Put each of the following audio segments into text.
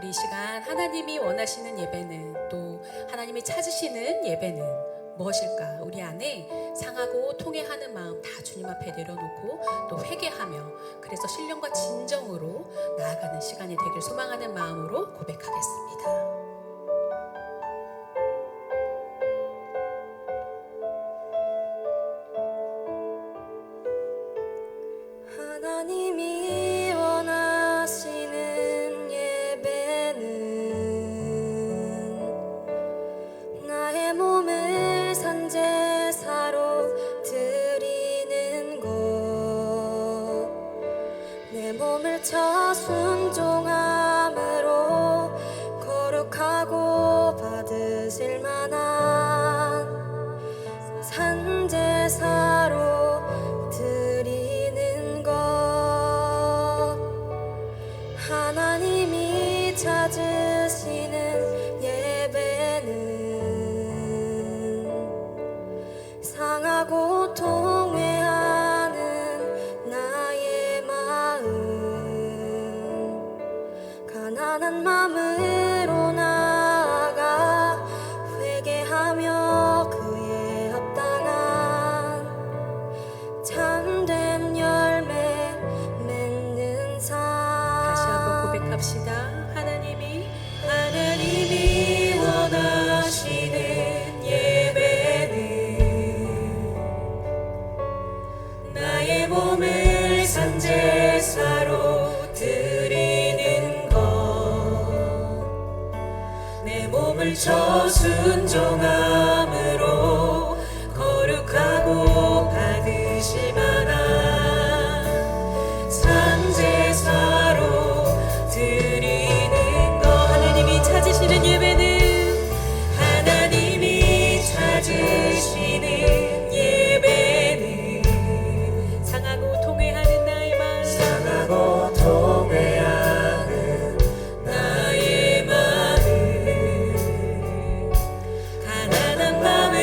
우리 이 시간 하나님이 원하시는 예배는, 또 하나님이 찾으시는 예배는 무엇일까? 우리 안에 상하고 통회하는 마음 다 주님 앞에 내려놓고 또 회개하며, 그래서 신령과 진정으로 나아가는 시간이 되길 소망하는 마음으로 고백하겠습니다. 하나님이 원하시는 예배는 나의 몸을 산제사로 드리는 것, 내 몸을 쳐 순종함으로 거룩하고 받으실 만한 산제사로 드리는 것, 하나님이 찾으시는 예배는 상하고 통회하는 나의 마음, 가난한 마음으로 나아가 회개하며 그에 합당한 참된 열매 맺는 삶. 다시 한번 고백합시다. 하나님이 원하시는 예배는 나의 몸을 산제사로 드리는 것, 내 몸을 쳐 순종함으로 거룩하고 받으실 만한 산제사로 드리는 것, 하나님이 찾으시는 예배는, 하나님이 찾으시는 예배는 상하고 통회하는 나의 마음, 상하고 통회하는 나의 마음, 가난한 마음을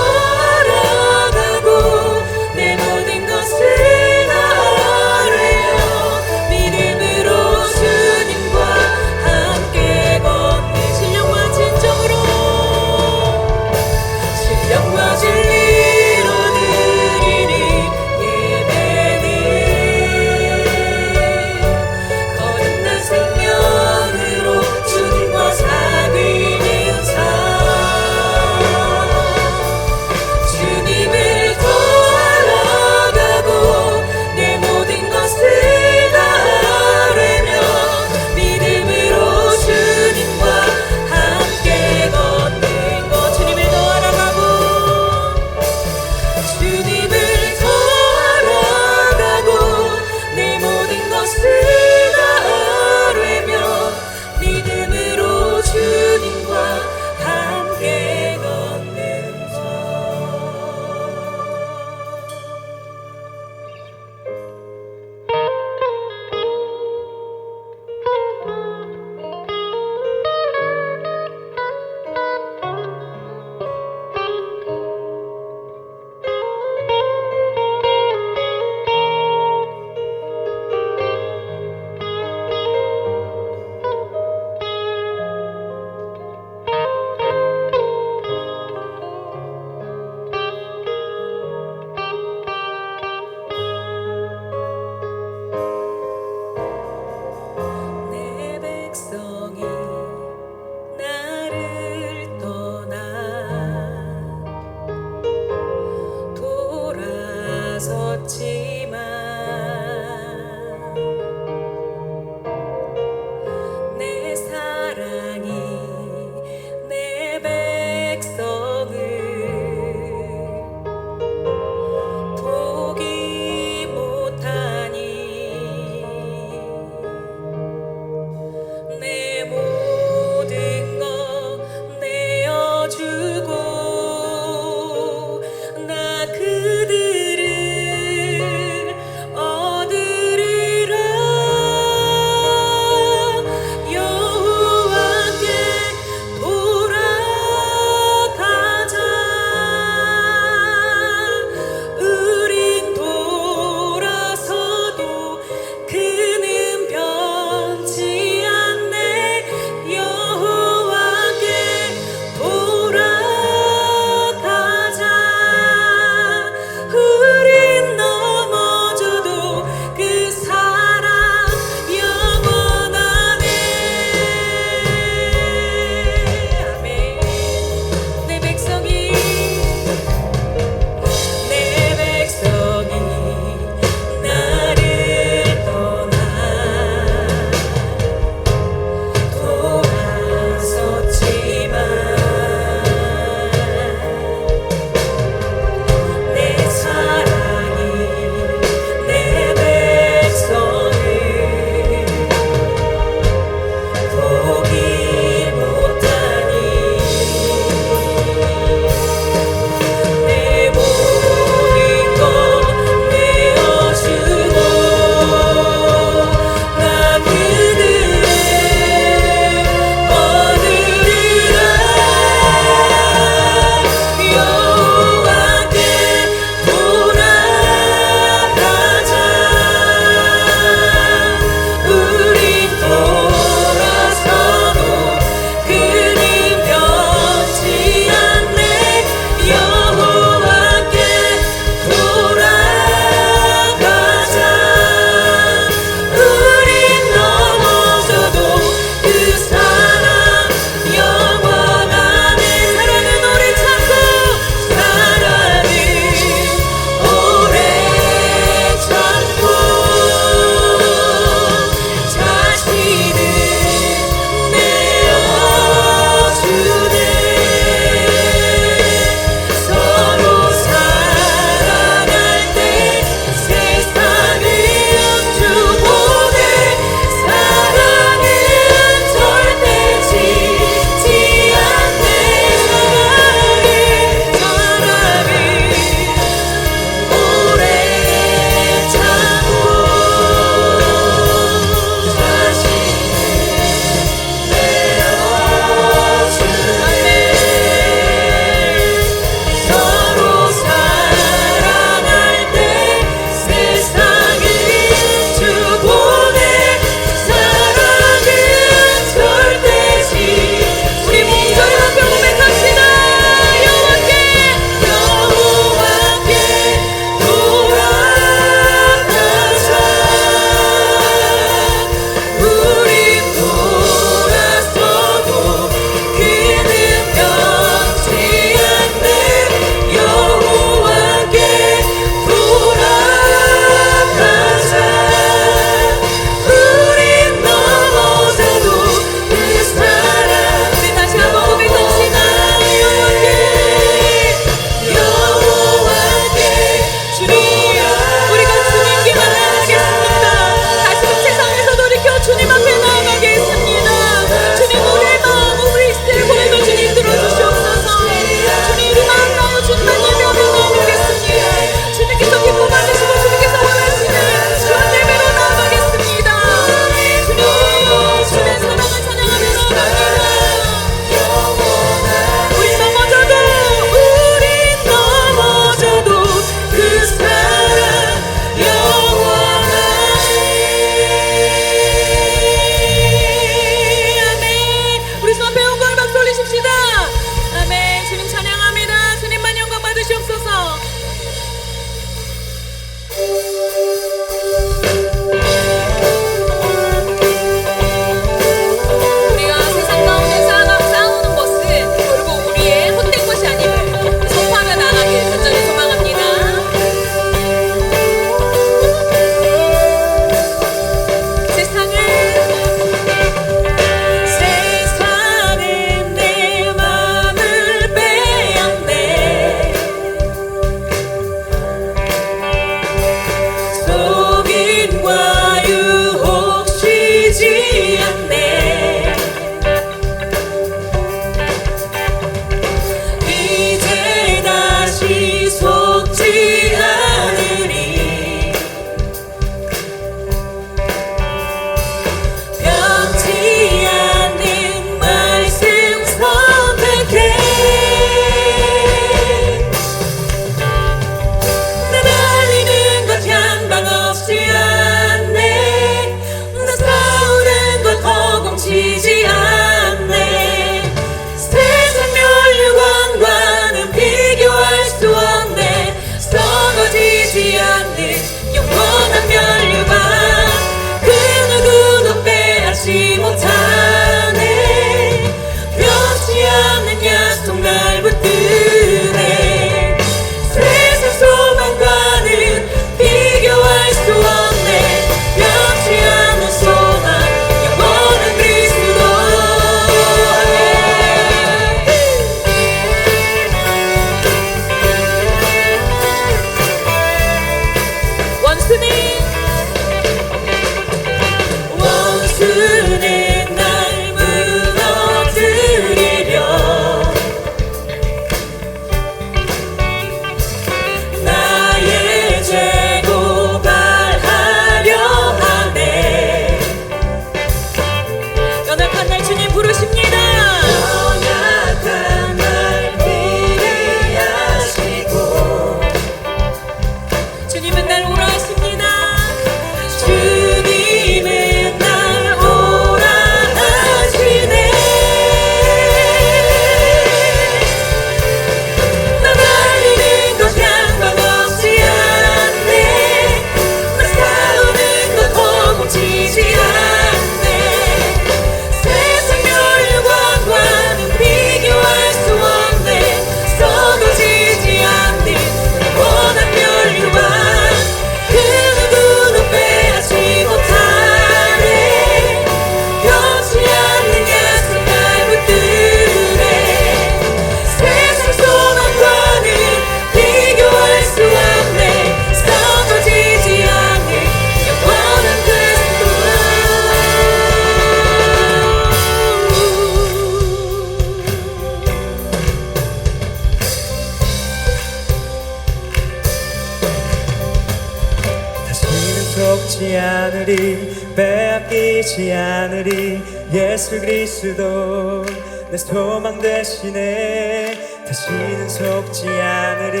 않으리 빼앗기지 않으리 예수 그리스도 내 소망 대신에 다시는 속지 않으리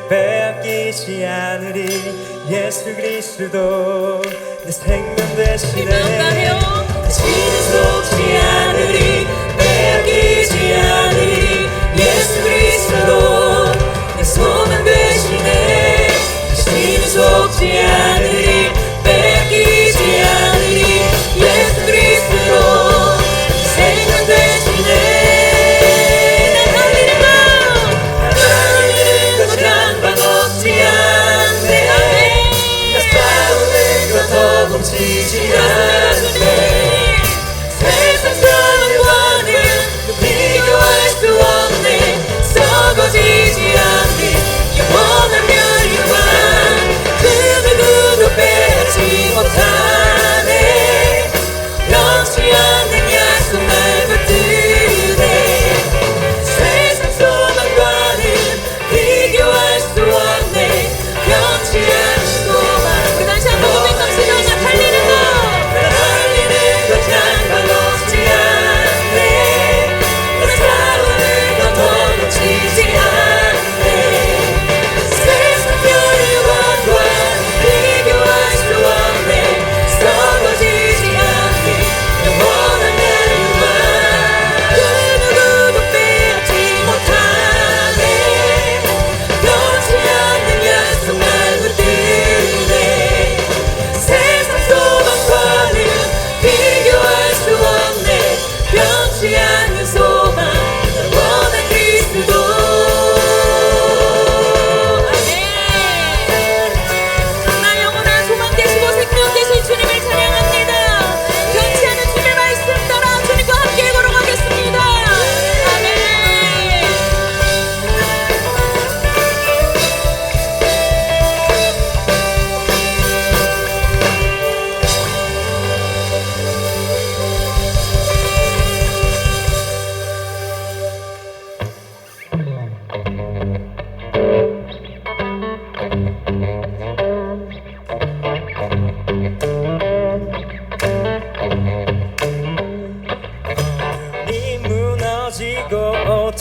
빼앗기지 않으리 예수 그리스도 내 생명 대신에 다시는 속지 않으리 빼앗기지 않으리 예수 그리스도 내 소망 대신에 다시는 속지 않으리 빼앗기지 않으리 예수 그리스도 내 생명 대신에 멈추지 않네 세상 사랑과는 비교할 수 없네 썩어지지 않는 영원한 멸류관 그 누구도 빼앗지 못하네 변치 않는 약속 날 붙드네 세상 소망과는 비교할 수 없네 변치 않는 소망 우리 다시 한번 고백합시다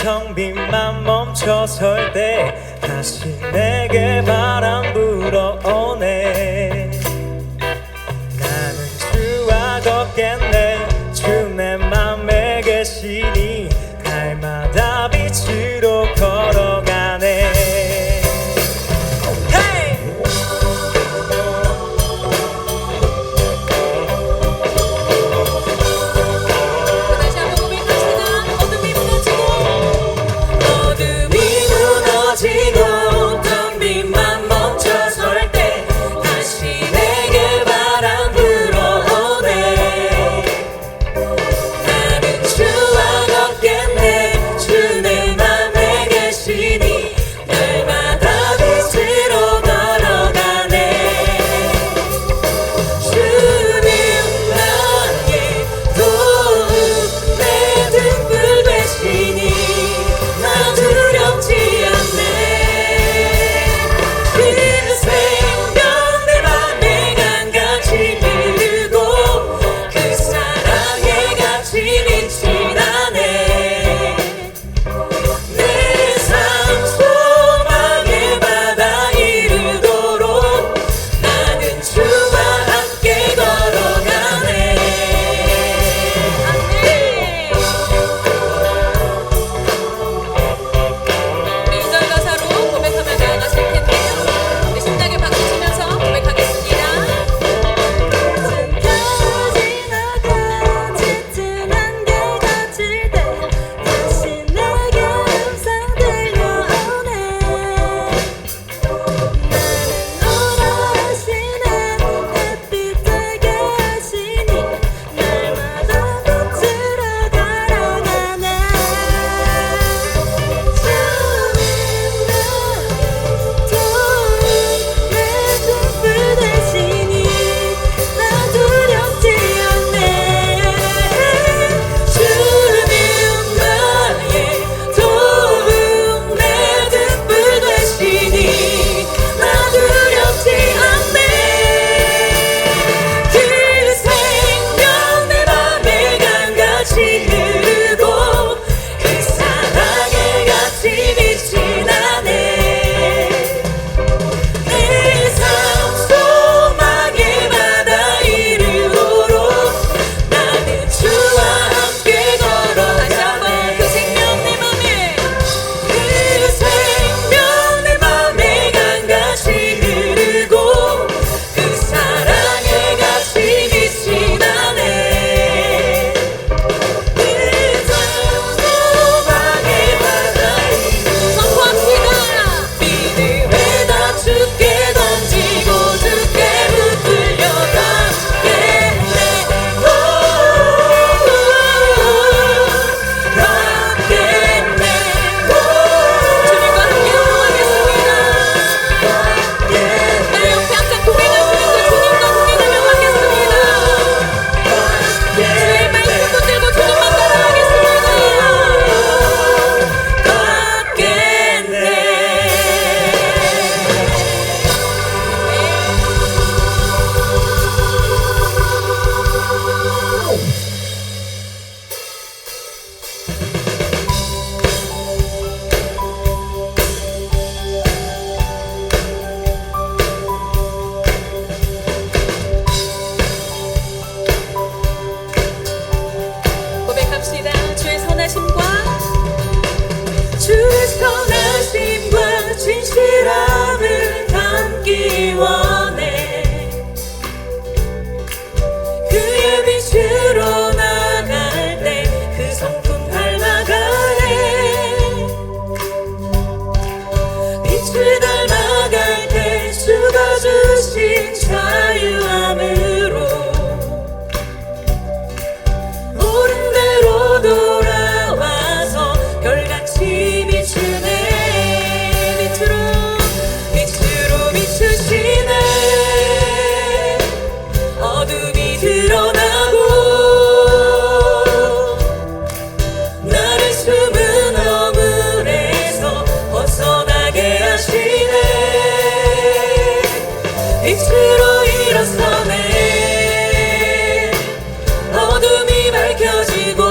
텅 빈 맘 멈춰설 때 다시 내게 바람 불어오네 나는 주와 걷겠네 주 내 맘에 계시니 날마다 빛으로 걸어가네 돌아와서 별같이 비추네. 빛으로 비추시네. 어둠이 드러나고 나를 숨은 어물에서 벗어나게 하시네. 빛으로 일어서네. 어둠이 밝혀지고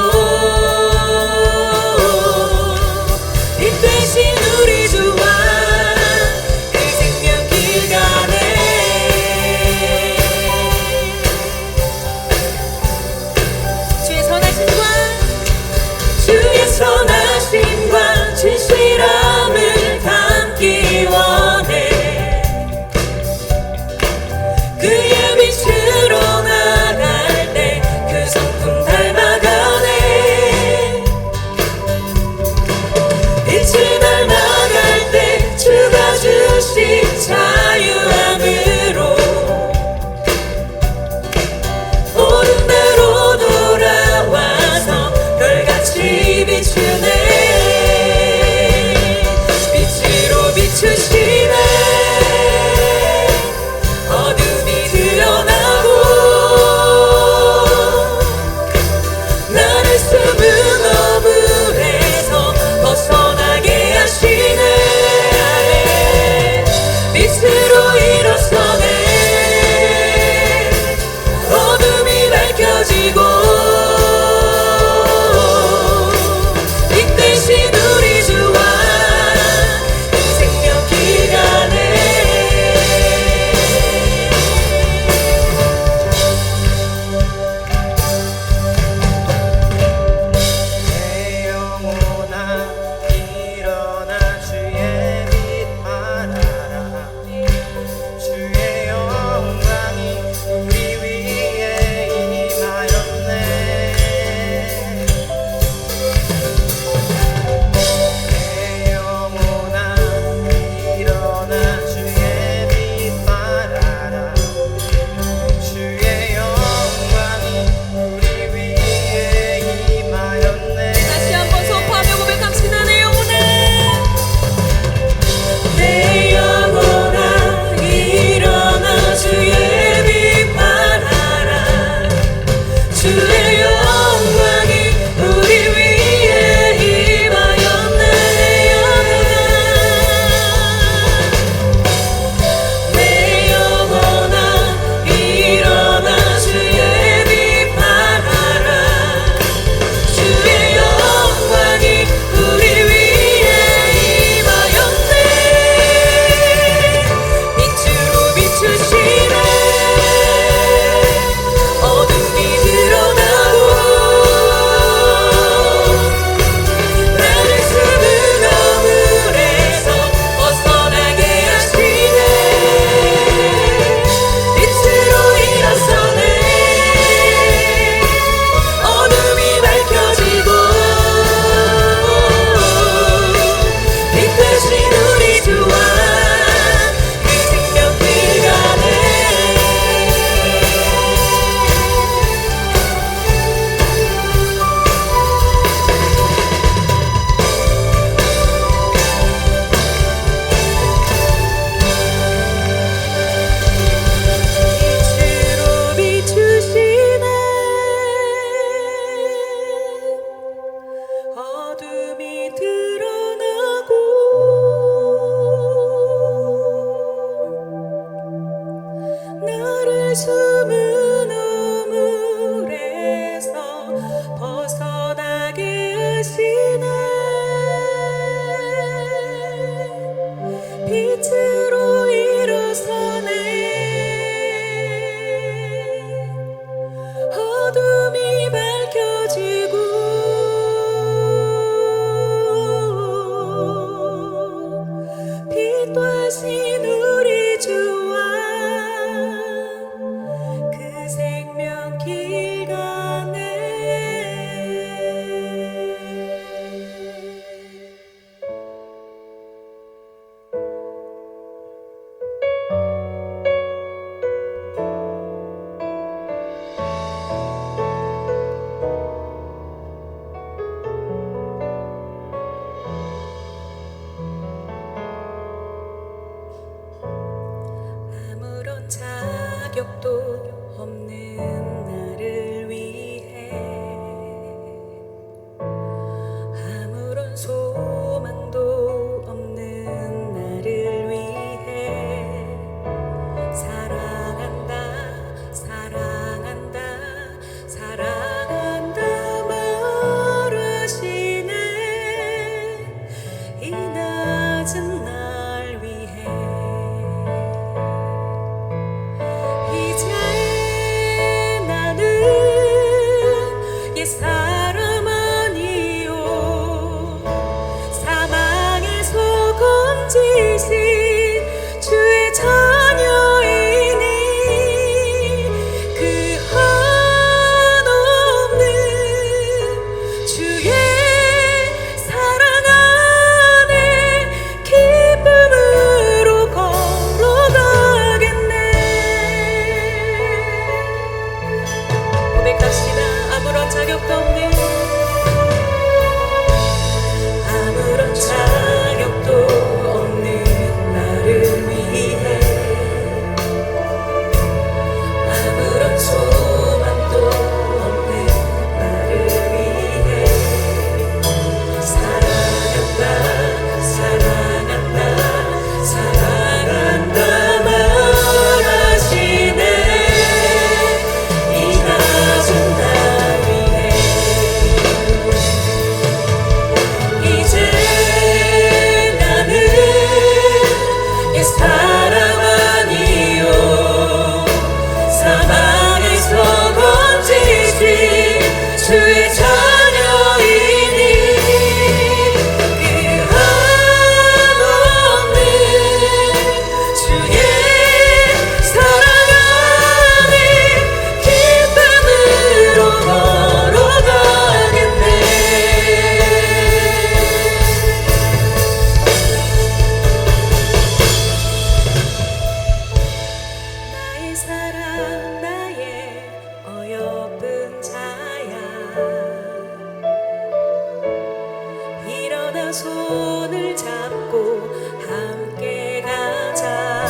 손을 잡고 함께 가자.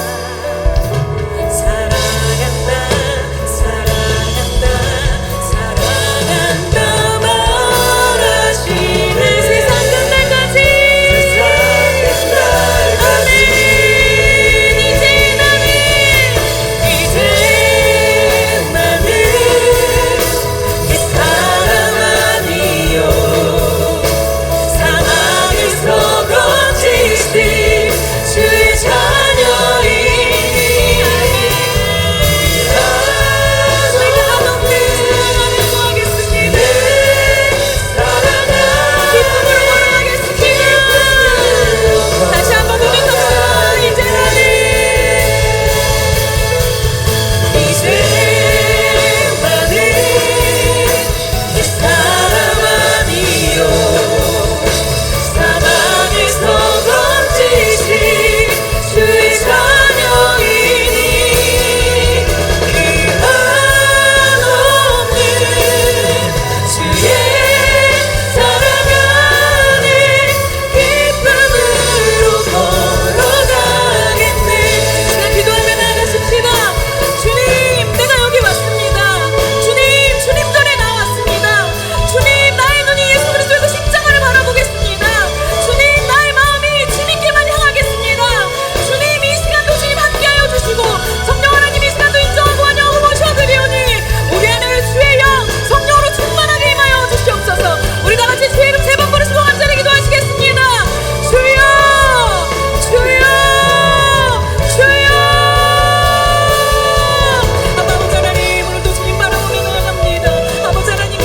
사랑한다 사랑한다 사랑한다 말하시네. 세상 끝날까지 아멘. 이제 나는 이 사람 아니요 사랑에서 거치신 주의 자녀이니 저희가 한없는 사랑을 구하겠습니다. 기쁨으로 걸어가겠습니다. 다시 한번 고백합시다. 이제 나는 이 사람 아니요 사랑에서 거치신 주의 자녀이니 그 한없는 주의 사랑 안에 기쁨으로 걸어가겠네. 자, 기도하며 나가십시다. 주님, 내가 여기 왔습니다. 주님, 주님 전에 나왔습니다. 주님, 나의 눈이 예수 그리스도의 십자가를 바라보겠습니다. 주님, 나의 마음이 주님께만 향하겠습니다. 주님, 이 시간도 주님 함께하여 주시고 성령 하나님 이 시간도 인정하고 환영하고 모셔드리오니 우리 안에 주의 영 성령으로 충만하게 임하여 주시옵소서. 우리 다같이 주의 이름 세 번 부르시고 간절히 기도하시겠습니다. 주여 주여 주여. 아버지 하나님, 오늘도 주님 바라보며 나아갑니다. 아버지 하나님,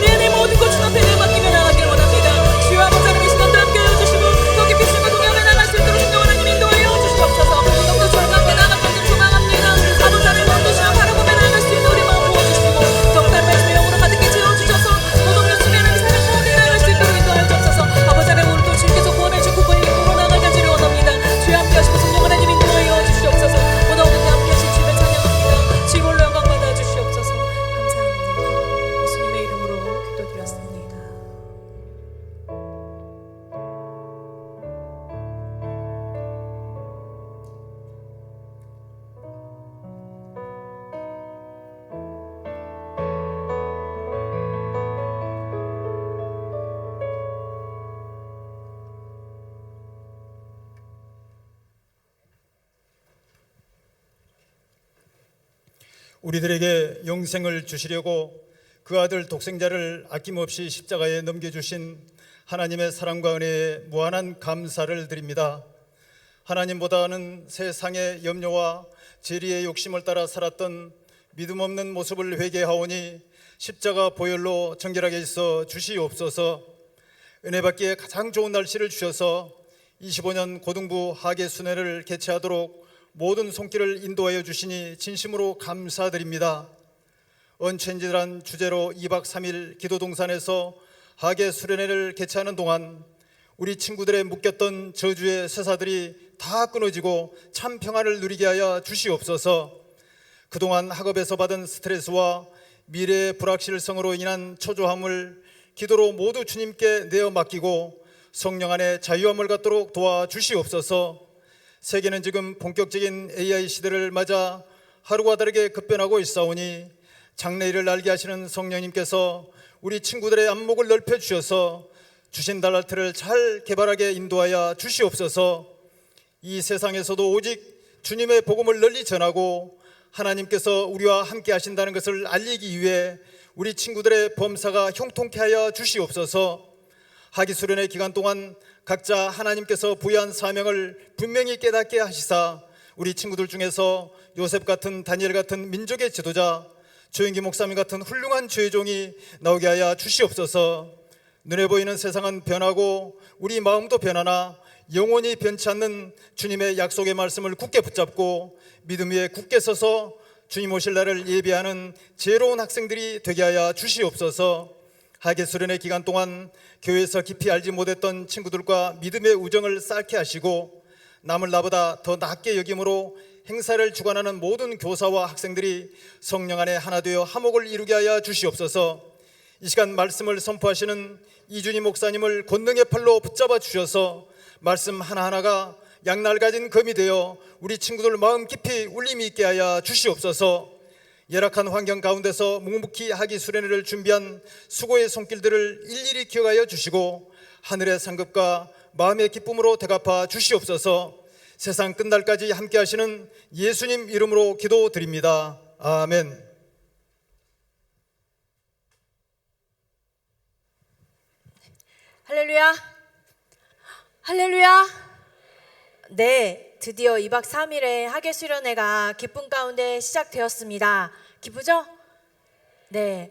내 안에 모든 것을 앞에 내맡기며 나가기를 원합니다. 주여 아버지 하나님, 이 시간도 함께하여 주시고 더 깊이 주님과 동행하며 나갈 수 있도록 성령 하나님 인도하여 주시옵소서. 더욱더 저희가 함께 나갈 수 있기를 소망합니다. 아버지 하나님, 오늘도 주님 바라보며 나갈 수 있는 우리 마음 부어주시고 더욱더 말씀의 영으로 가득히 채워주셔서 모든 주님의 하나님 사랑 가운데 나갈 수 있도록 인도하여 주옵소서. 아버지 하나님, 오늘도 주님께서 구원해 주고 구원의 힘으로 나아가기를 원합니다. 주여 함께하시고 성령 하나님 인도하여 주시옵소서. 오늘 오늘 함께하신 주님을 찬양합니다. 지금으로 영광 받아 주시옵소서. 감사합니다. 예수님의 이름으로 기도드렸습니다. 우리들에게 영생을 주시려고 그 아들 독생자를 아낌없이 십자가에 넘겨주신 하나님의 사랑과 은혜에 무한한 감사를 드립니다. 하나님보다는 세상의 염려와 재리의 욕심을 따라 살았던 믿음 없는 모습을 회개하오니 십자가 보혈로 정결하게 있어 주시옵소서. 은혜 받기에 가장 좋은 날씨를 주셔서 25년 고등부 하계순회를 개최하도록 모든 손길을 인도하여 주시니 진심으로 감사드립니다. 언체인지란 주제로 2박 3일 기도동산에서 하계수련회를 개최하는 동안 우리 친구들의 묶였던 저주의 쇠사들이 다 끊어지고 참 평안을 누리게 하여 주시옵소서. 그동안 학업에서 받은 스트레스와 미래의 불확실성으로 인한 초조함을 기도로 모두 주님께 내어 맡기고 성령 안에 자유함을 갖도록 도와주시옵소서. 세계는 지금 본격적인 AI 시대를 맞아 하루가 다르게 급변하고 있사오니 장래일을 알게 하시는 성령님께서 우리 친구들의 안목을 넓혀주셔서 주신 달란트를 잘 개발하게 인도하여 주시옵소서. 이 세상에서도 오직 주님의 복음을 널리 전하고 하나님께서 우리와 함께 하신다는 것을 알리기 위해 우리 친구들의 범사가 형통케 하여 주시옵소서. 하기수련의 기간 동안 각자 하나님께서 부여한 사명을 분명히 깨닫게 하시사 우리 친구들 중에서 요셉 같은 다니엘 같은 민족의 지도자, 조영기 목사님 같은 훌륭한 주의 종이 나오게 하여 주시옵소서. 눈에 보이는 세상은 변하고 우리 마음도 변하나 영원히 변치 않는 주님의 약속의 말씀을 굳게 붙잡고 믿음 위에 굳게 서서 주님 오실 날을 예비하는 지혜로운 학생들이 되게 하여 주시옵소서. 하계수련의 기간 동안 교회에서 깊이 알지 못했던 친구들과 믿음의 우정을 쌓게 하시고 남을 나보다 더 낫게 여김으로 행사를 주관하는 모든 교사와 학생들이 성령 안에 하나 되어 화목을 이루게 하여 주시옵소서. 이 시간 말씀을 선포하시는 이준희 목사님을 권능의 팔로 붙잡아 주셔서 말씀 하나하나가 양날 가진 검이 되어 우리 친구들 마음 깊이 울림이 있게 하여 주시옵소서. 열악한 환경 가운데서 묵묵히 하기 수련회를 준비한 수고의 손길들을 일일이 기억하여 주시고 하늘의 상급과 마음의 기쁨으로 대갚아 주시옵소서. 세상 끝날까지 함께 하시는 예수님 이름으로 기도드립니다. 아멘. 할렐루야. 할렐루야. 네, 드디어 2박 3일의 학예 수련회가 기쁨 가운데 시작되었습니다. 기쁘죠? 네.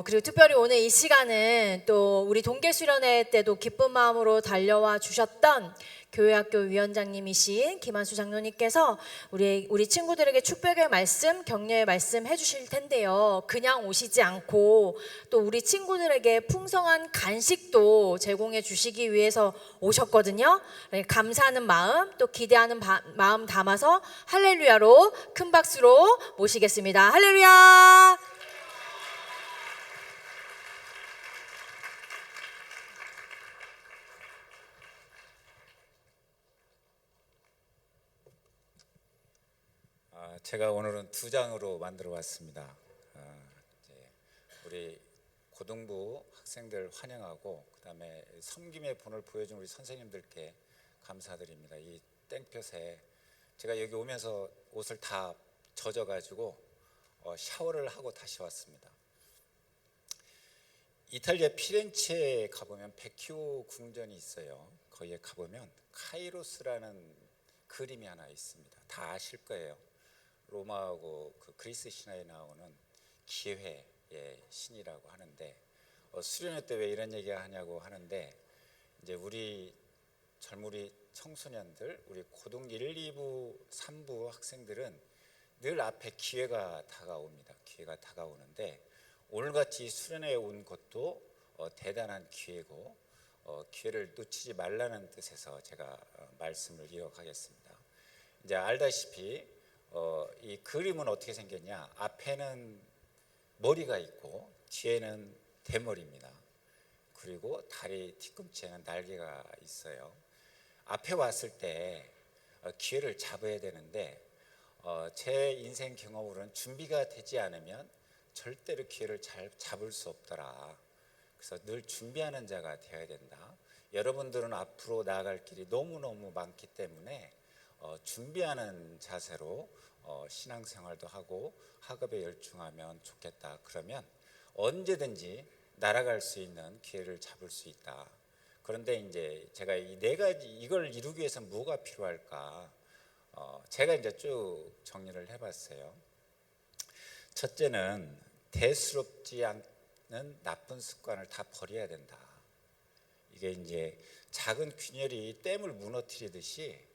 그리고 특별히 오늘 이 시간은 또 우리 동계 수련회 때도 기쁜 마음으로 달려와 주셨던 교회학교 위원장님이신 김한수 장로님께서 우리 친구들에게 축복의 말씀, 격려의 말씀 해주실 텐데요. 그냥 오시지 않고 또 우리 친구들에게 풍성한 간식도 제공해 주시기 위해서 오셨거든요. 감사하는 마음, 또 기대하는 마음 담아서 할렐루야로 큰 박수로 모시겠습니다. 할렐루야! 제가 오늘은 2장으로 만들어 왔습니다. 우리 고등부 학생들 환영하고 그다음에 섬김의 본을 보여준 우리 선생님들께 감사드립니다. 이 땡볕에 제가 여기 오면서 옷을 다 젖어가지고 샤워를 하고 다시 왔습니다. 이탈리아 피렌체에 가보면 베키오 궁전이 있어요. 거기에 가보면 카이로스라는 그림이 하나 있습니다. 다 아실 거예요. 로마하고 그 그리스 신화에 나오는 기회의 신이라고 하는데 수련회 때 왜 이런 얘기 하냐고 하는데 이제 우리 젊은이 청소년들, 우리 고등 1, 2부, 3부 학생들은 늘 앞에 기회가 다가옵니다. 기회가 다가오는데 오늘같이 수련회에 온 것도 대단한 기회고 기회를 놓치지 말라는 뜻에서 제가 말씀을 이어가겠습니다. 이제 알다시피 이 그림은 어떻게 생겼냐? 앞에는 머리가 있고 뒤에는 대머리입니다. 그리고 다리 뒤꿈치에는 날개가 있어요. 앞에 왔을 때 기회를 잡아야 되는데 제 인생 경험으로는 준비가 되지 않으면 절대로 기회를 잘 잡을 수 없더라. 그래서 늘 준비하는 자가 되어야 된다. 여러분들은 앞으로 나아갈 길이 너무너무 많기 때문에 준비하는 자세로 신앙생활도 하고 학업에 열중하면 좋겠다. 그러면 언제든지 날아갈 수 있는 기회를 잡을 수 있다. 그런데 이제 제가 이 4가지 이걸 이루기 위해서 뭐가 필요할까? 제가 이제 쭉 정리를 해봤어요. 첫째는 대수롭지 않는 나쁜 습관을 다 버려야 된다. 이게 이제 작은 균열이 댐을 무너뜨리듯이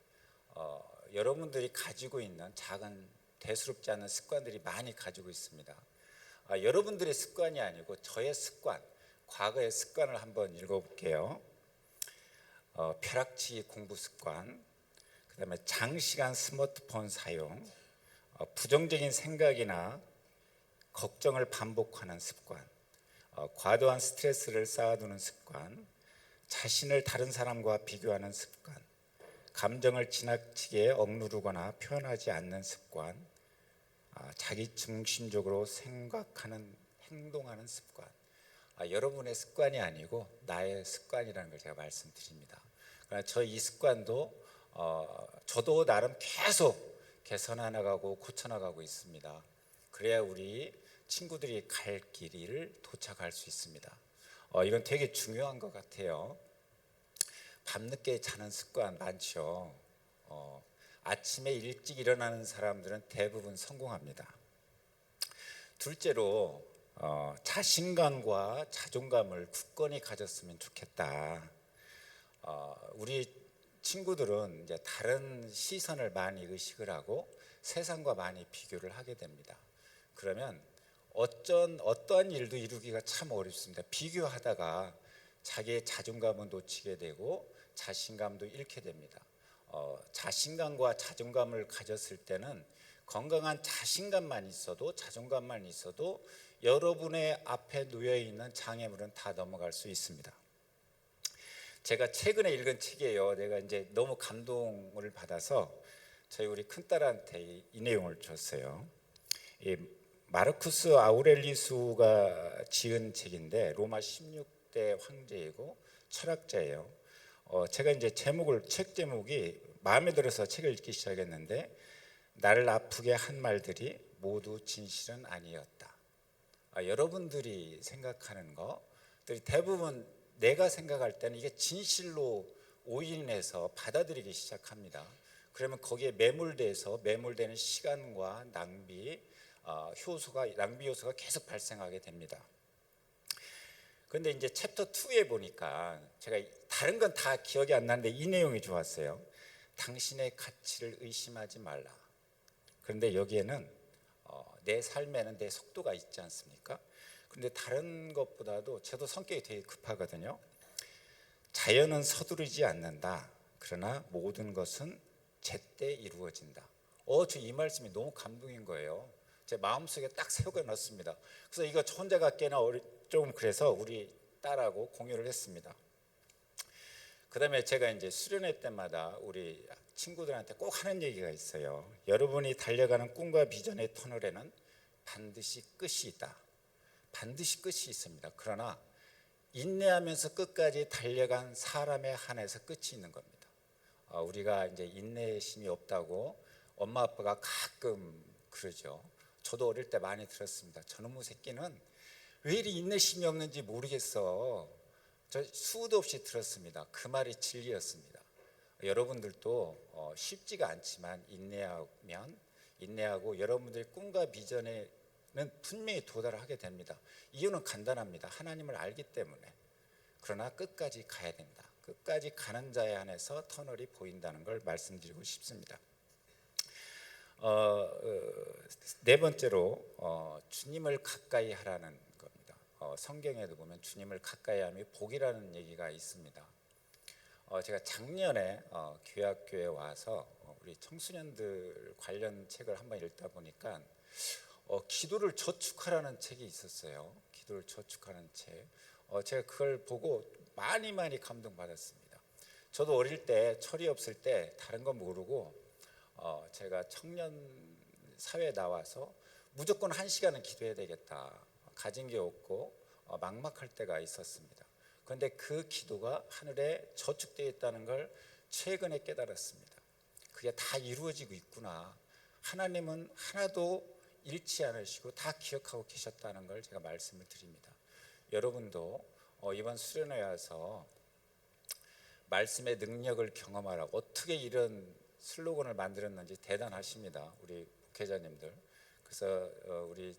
여러분들이 가지고 있는 작은 대수롭지 않은 습관들이 많이 가지고 있습니다. 여러분들의 습관이 아니고 저의 습관, 과거의 습관을 한번 읽어볼게요. 벼락치기 공부 습관, 그 다음에 장시간 스마트폰 사용, 부정적인 생각이나 걱정을 반복하는 습관, 과도한 스트레스를 쌓아두는 습관, 자신을 다른 사람과 비교하는 습관, 감정을 지나치게 억누르거나 표현하지 않는 습관, 자기 중심적으로 생각하는 행동하는 습관. 여러분의 습관이 아니고 나의 습관이라는 걸 제가 말씀드립니다. 그러나 저 이 습관도 저도 나름 계속 개선해 나가고 고쳐 나가고 있습니다. 그래야 우리 친구들이 갈 길을 도착할 수 있습니다. 이건 되게 중요한 것 같아요. 밤늦게 자는 습관 많죠. 아침에 일찍 일어나는 사람들은 대부분 성공합니다. 둘째로 자신감과 자존감을 굳건히 가졌으면 좋겠다. 우리 친구들은 이제 다른 시선을 많이 의식을 하고 세상과 많이 비교를 하게 됩니다. 그러면 어떠한 일도 이루기가 참 어렵습니다. 비교하다가 자기의 자존감은 놓치게 되고 자신감도 잃게 됩니다. 자신감과 자존감을 가졌을 때는 건강한 자신감만 있어도 자존감만 있어도 여러분의 앞에 놓여 있는 장애물은 다 넘어갈 수 있습니다. 제가 최근에 읽은 책이에요. 내가 이제 너무 감동을 받아서 저희 우리 큰딸한테 이 내용을 줬어요. 이 마르쿠스 아우렐리우스가 지은 책인데 로마 16대 황제이고 철학자예요. 제가 이제 책 제목이 마음에 들어서 책을 읽기 시작했는데, 나를 아프게 한 말들이 모두 진실은 아니었다. 여러분들이 생각하는 것들이 대부분 내가 생각할 때는 이게 진실로 오인해서 받아들이기 시작합니다. 그러면 거기에 매몰되는 시간과 낭비 요소가 계속 발생하게 됩니다. 그런데 이제 챕터 2에 보니까 제가 다른 건 다 기억이 안 나는데 이 내용이 좋았어요. 당신의 가치를 의심하지 말라. 그런데 여기에는 내 삶에는 내 속도가 있지 않습니까? 그런데 다른 것보다도 저도 성격이 되게 급하거든요. 자연은 서두르지 않는다. 그러나 모든 것은 제때 이루어진다. 저 이 말씀이 너무 감동인 거예요. 제 마음속에 딱 새겨놨습니다. 그래서 이거 저 혼자 갖기에는 좀 그래서 우리 딸하고 공유를 했습니다. 그 다음에 제가 이제 수련회 때마다 우리 친구들한테 꼭 하는 얘기가 있어요. 여러분이 달려가는 꿈과 비전의 터널에는 반드시 끝이 있다. 반드시 끝이 있습니다. 그러나 인내하면서 끝까지 달려간 사람에 한해서 끝이 있는 겁니다. 우리가 이제 인내심이 없다고 엄마 아빠가 가끔 그러죠. 저도 어릴 때 많이 들었습니다. 저놈의 새끼는 왜 이리 인내심이 없는지 모르겠어. 저 수도 없이 들었습니다. 그 말이 진리였습니다. 여러분들도 쉽지가 않지만 인내하고 여러분들의 꿈과 비전에는 분명히 도달하게 됩니다. 이유는 간단합니다. 하나님을 알기 때문에. 그러나 끝까지 가야 된다. 끝까지 가는 자에 한해서 터널이 보인다는 걸 말씀드리고 싶습니다. 네 번째로 주님을 가까이 하라는 겁니다. 성경에도 보면 주님을 가까이 함이 복이라는 얘기가 있습니다. 제가 작년에 교회학교에 와서 우리 청소년들 관련 책을 한번 읽다 보니까 기도를 저축하라는 책이 있었어요. 기도를 저축하는 책. 제가 그걸 보고 많이 감동받았습니다. 저도 어릴 때 철이 없을 때 다른 건 모르고 제가 청년 사회에 나와서 무조건 1시간은 기도해야 되겠다. 가진 게 없고 막막할 때가 있었습니다. 그런데 그 기도가 하늘에 저축되어 있다는 걸 최근에 깨달았습니다. 그게 다 이루어지고 있구나. 하나님은 하나도 잃지 않으시고 다 기억하고 계셨다는 걸 제가 말씀을 드립니다. 여러분도 이번 수련회에 와서 말씀의 능력을 경험하라. 어떻게 이런 슬로건을 만들었는지 대단하십니다. 우리 목회자님들. 그래서 우리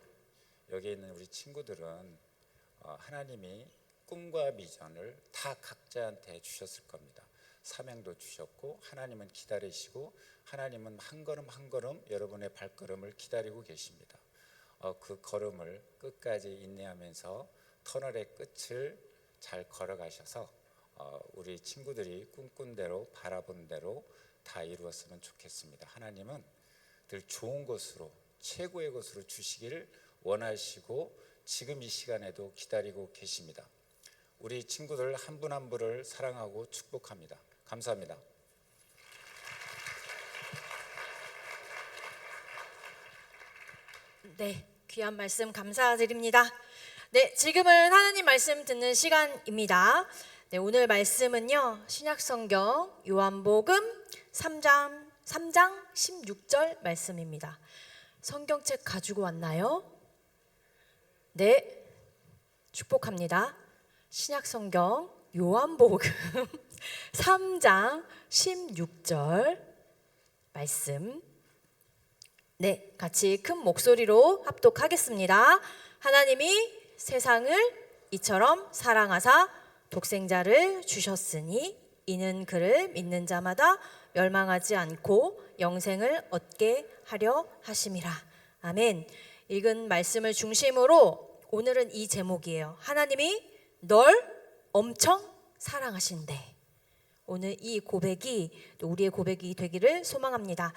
여기 있는 우리 친구들은 하나님이 꿈과 비전을 다 각자한테 주셨을 겁니다. 사명도 주셨고 하나님은 기다리시고 하나님은 한 걸음 한 걸음 여러분의 발걸음을 기다리고 계십니다. 그 걸음을 끝까지 인내하면서 터널의 끝을 잘 걸어가셔서 우리 친구들이 꿈꾼 대로 바라본 대로 다 이루었으면 좋겠습니다. 하나님은 늘 좋은 것으로 최고의 것으로 주시기를 원하시고 지금 이 시간에도 기다리고 계십니다. 우리 친구들 한 분 한 분을 사랑하고 축복합니다. 감사합니다. 네, 귀한 말씀 감사드립니다. 네, 지금은 하나님 말씀 듣는 시간입니다. 네, 오늘 말씀은요, 신약성경 요한복음 3장 16절 말씀입니다. 성경책 가지고 왔나요? 네, 축복합니다. 신약성경 요한복음 3장 16절 말씀. 네, 같이 큰 목소리로 합독하겠습니다. 하나님이 세상을 이처럼 사랑하사 독생자를 주셨으니 이는 그를 믿는 자마다 멸망하지 않고 영생을 얻게 하려 하심이라. 아멘. 읽은 말씀을 중심으로 오늘은 이 제목이에요. 하나님이 널 엄청 사랑하신대. 오늘 이 고백이 또 우리의 고백이 되기를 소망합니다.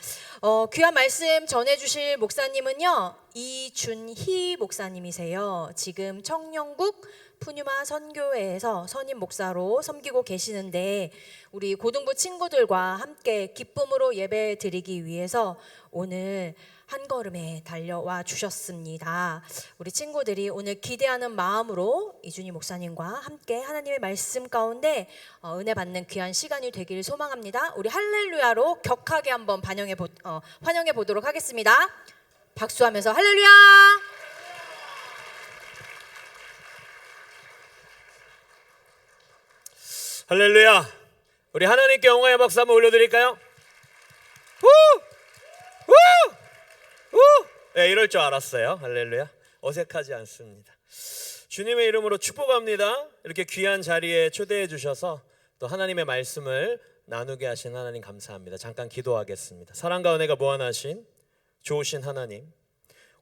귀한 말씀 전해주실 목사님은요, 이준희 목사님이세요. 지금 청년국 푸뉴마 선교회에서 선임 목사로 섬기고 계시는데, 우리 고등부 친구들과 함께 기쁨으로 예배 드리기 위해서 오늘 한 걸음에 달려와 주셨습니다. 우리 친구들이 오늘 기대하는 마음으로 이준희 목사님과 함께 하나님의 말씀 가운데 은혜 받는 귀한 시간이 되기를 소망합니다. 우리 할렐루야로 격하게 한번 환영해 보도록 하겠습니다. 박수하면서 할렐루야! 할렐루야. 우리 하나님께 영광의 박수 한번 올려드릴까요? 후! 후! 후! 네, 이럴 줄 알았어요. 할렐루야. 어색하지 않습니다. 주님의 이름으로 축복합니다. 이렇게 귀한 자리에 초대해 주셔서 또 하나님의 말씀을 나누게 하신 하나님 감사합니다. 잠깐 기도하겠습니다. 사랑과 은혜가 무한하신 좋으신 하나님,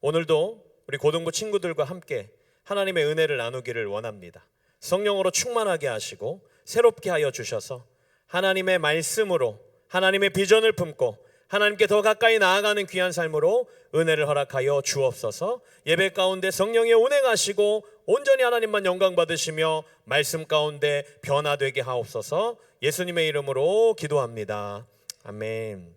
오늘도 우리 고등부 친구들과 함께 하나님의 은혜를 나누기를 원합니다. 성령으로 충만하게 하시고 새롭게 하여 주셔서 하나님의 말씀으로 하나님의 비전을 품고 하나님께 더 가까이 나아가는 귀한 삶으로 은혜를 허락하여 주옵소서. 예배 가운데 성령이 운행하시고 온전히 하나님만 영광 받으시며 말씀 가운데 변화되게 하옵소서. 예수님의 이름으로 기도합니다. 아멘.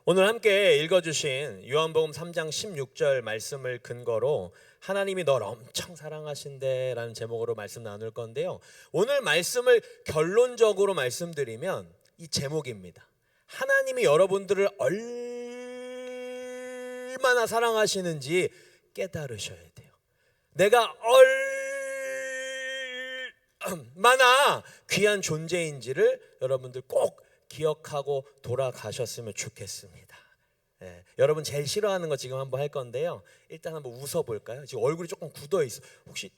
오늘 함께 읽어주신 요한복음 3장 16절 말씀을 근거로 하나님이 널 엄청 사랑하신대 라는 제목으로 말씀 나눌 건데요, 오늘 말씀을 결론적으로 말씀드리면 이 제목입니다. 하나님이 여러분들을 얼마나 사랑하시는지 깨달으셔야 돼요. 내가 얼마나 귀한 존재인지를 여러분들 꼭 기억하고 돌아가셨으면 좋겠습니다. 예, 여러분 제일 싫어하는 거 지금 한번 할 건데요, 일단 한번 웃어볼까요? 지금 얼굴이 조금 굳어 있어. 혹시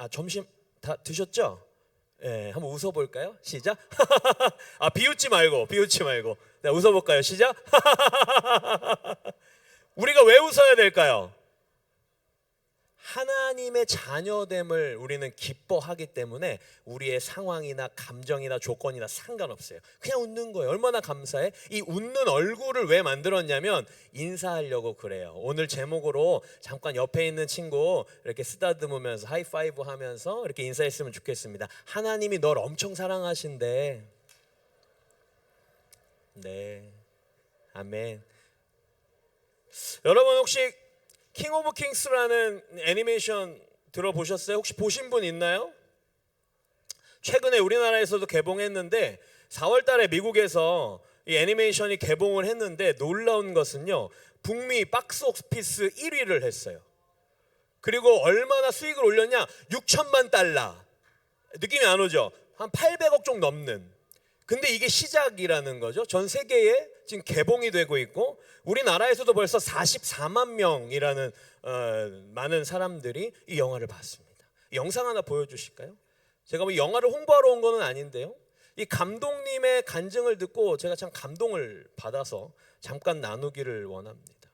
점심 다 드셨죠? 예, 한번 웃어볼까요? 시작. 비웃지 말고. 네, 웃어볼까요? 시작. 우리가 왜 웃어야 될까요? 하나님의 자녀됨을 우리는 기뻐하기 때문에 우리의 상황이나 감정이나 조건이나 상관없어요. 그냥 웃는 거예요. 얼마나 감사해? 이 웃는 얼굴을 왜 만들었냐면 인사하려고 그래요. 오늘 제목으로 잠깐 옆에 있는 친구 이렇게 쓰다듬으면서 하이파이브 하면서 이렇게 인사했으면 좋겠습니다. 하나님이 널 엄청 사랑하신대. 네, 아멘. 여러분 혹시 킹 오브 킹스라는 애니메이션 들어보셨어요? 혹시 보신 분 있나요? 최근에 우리나라에서도 개봉했는데 4월 달에 미국에서 이 애니메이션이 개봉을 했는데 놀라운 것은요, 북미 박스 오피스 1위를 했어요. 그리고 얼마나 수익을 올렸냐? 6천만 달러. 느낌이 안 오죠? 한 800억 정도 넘는. 근데 이게 시작이라는 거죠. 전 세계에 지금 개봉이 되고 있고 우리나라에서도 벌써 44만 명이라는 많은 사람들이 이 영화를 봤습니다. 이 영상 하나 보여주실까요? 제가 뭐 영화를 홍보하러 온 거는 아닌데요, 이 감독님의 간증을 듣고 제가 참 감동을 받아서 잠깐 나누기를 원합니다.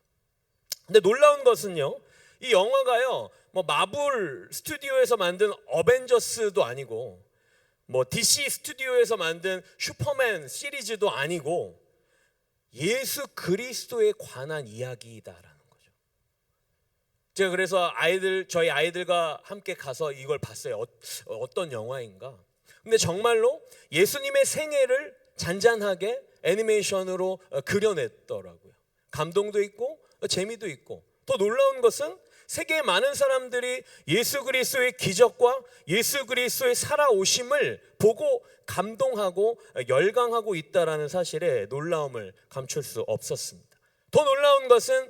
근데 놀라운 것은요, 이 영화가요, 뭐 마블 스튜디오에서 만든 어벤져스도 아니고 뭐 DC 스튜디오에서 만든 슈퍼맨 시리즈도 아니고 예수 그리스도에 관한 이야기다라는 거죠. 제가 그래서 저희 아이들과 함께 가서 이걸 봤어요. 어떤 영화인가? 근데 정말로 예수님의 생애를 잔잔하게 애니메이션으로 그려냈더라고요. 감동도 있고 재미도 있고, 더 놀라운 것은 세계의 많은 사람들이 예수 그리스도의 기적과 예수 그리스도의 살아오심을 보고 감동하고 열광하고 있다라는 사실에 놀라움을 감출 수 없었습니다. 더 놀라운 것은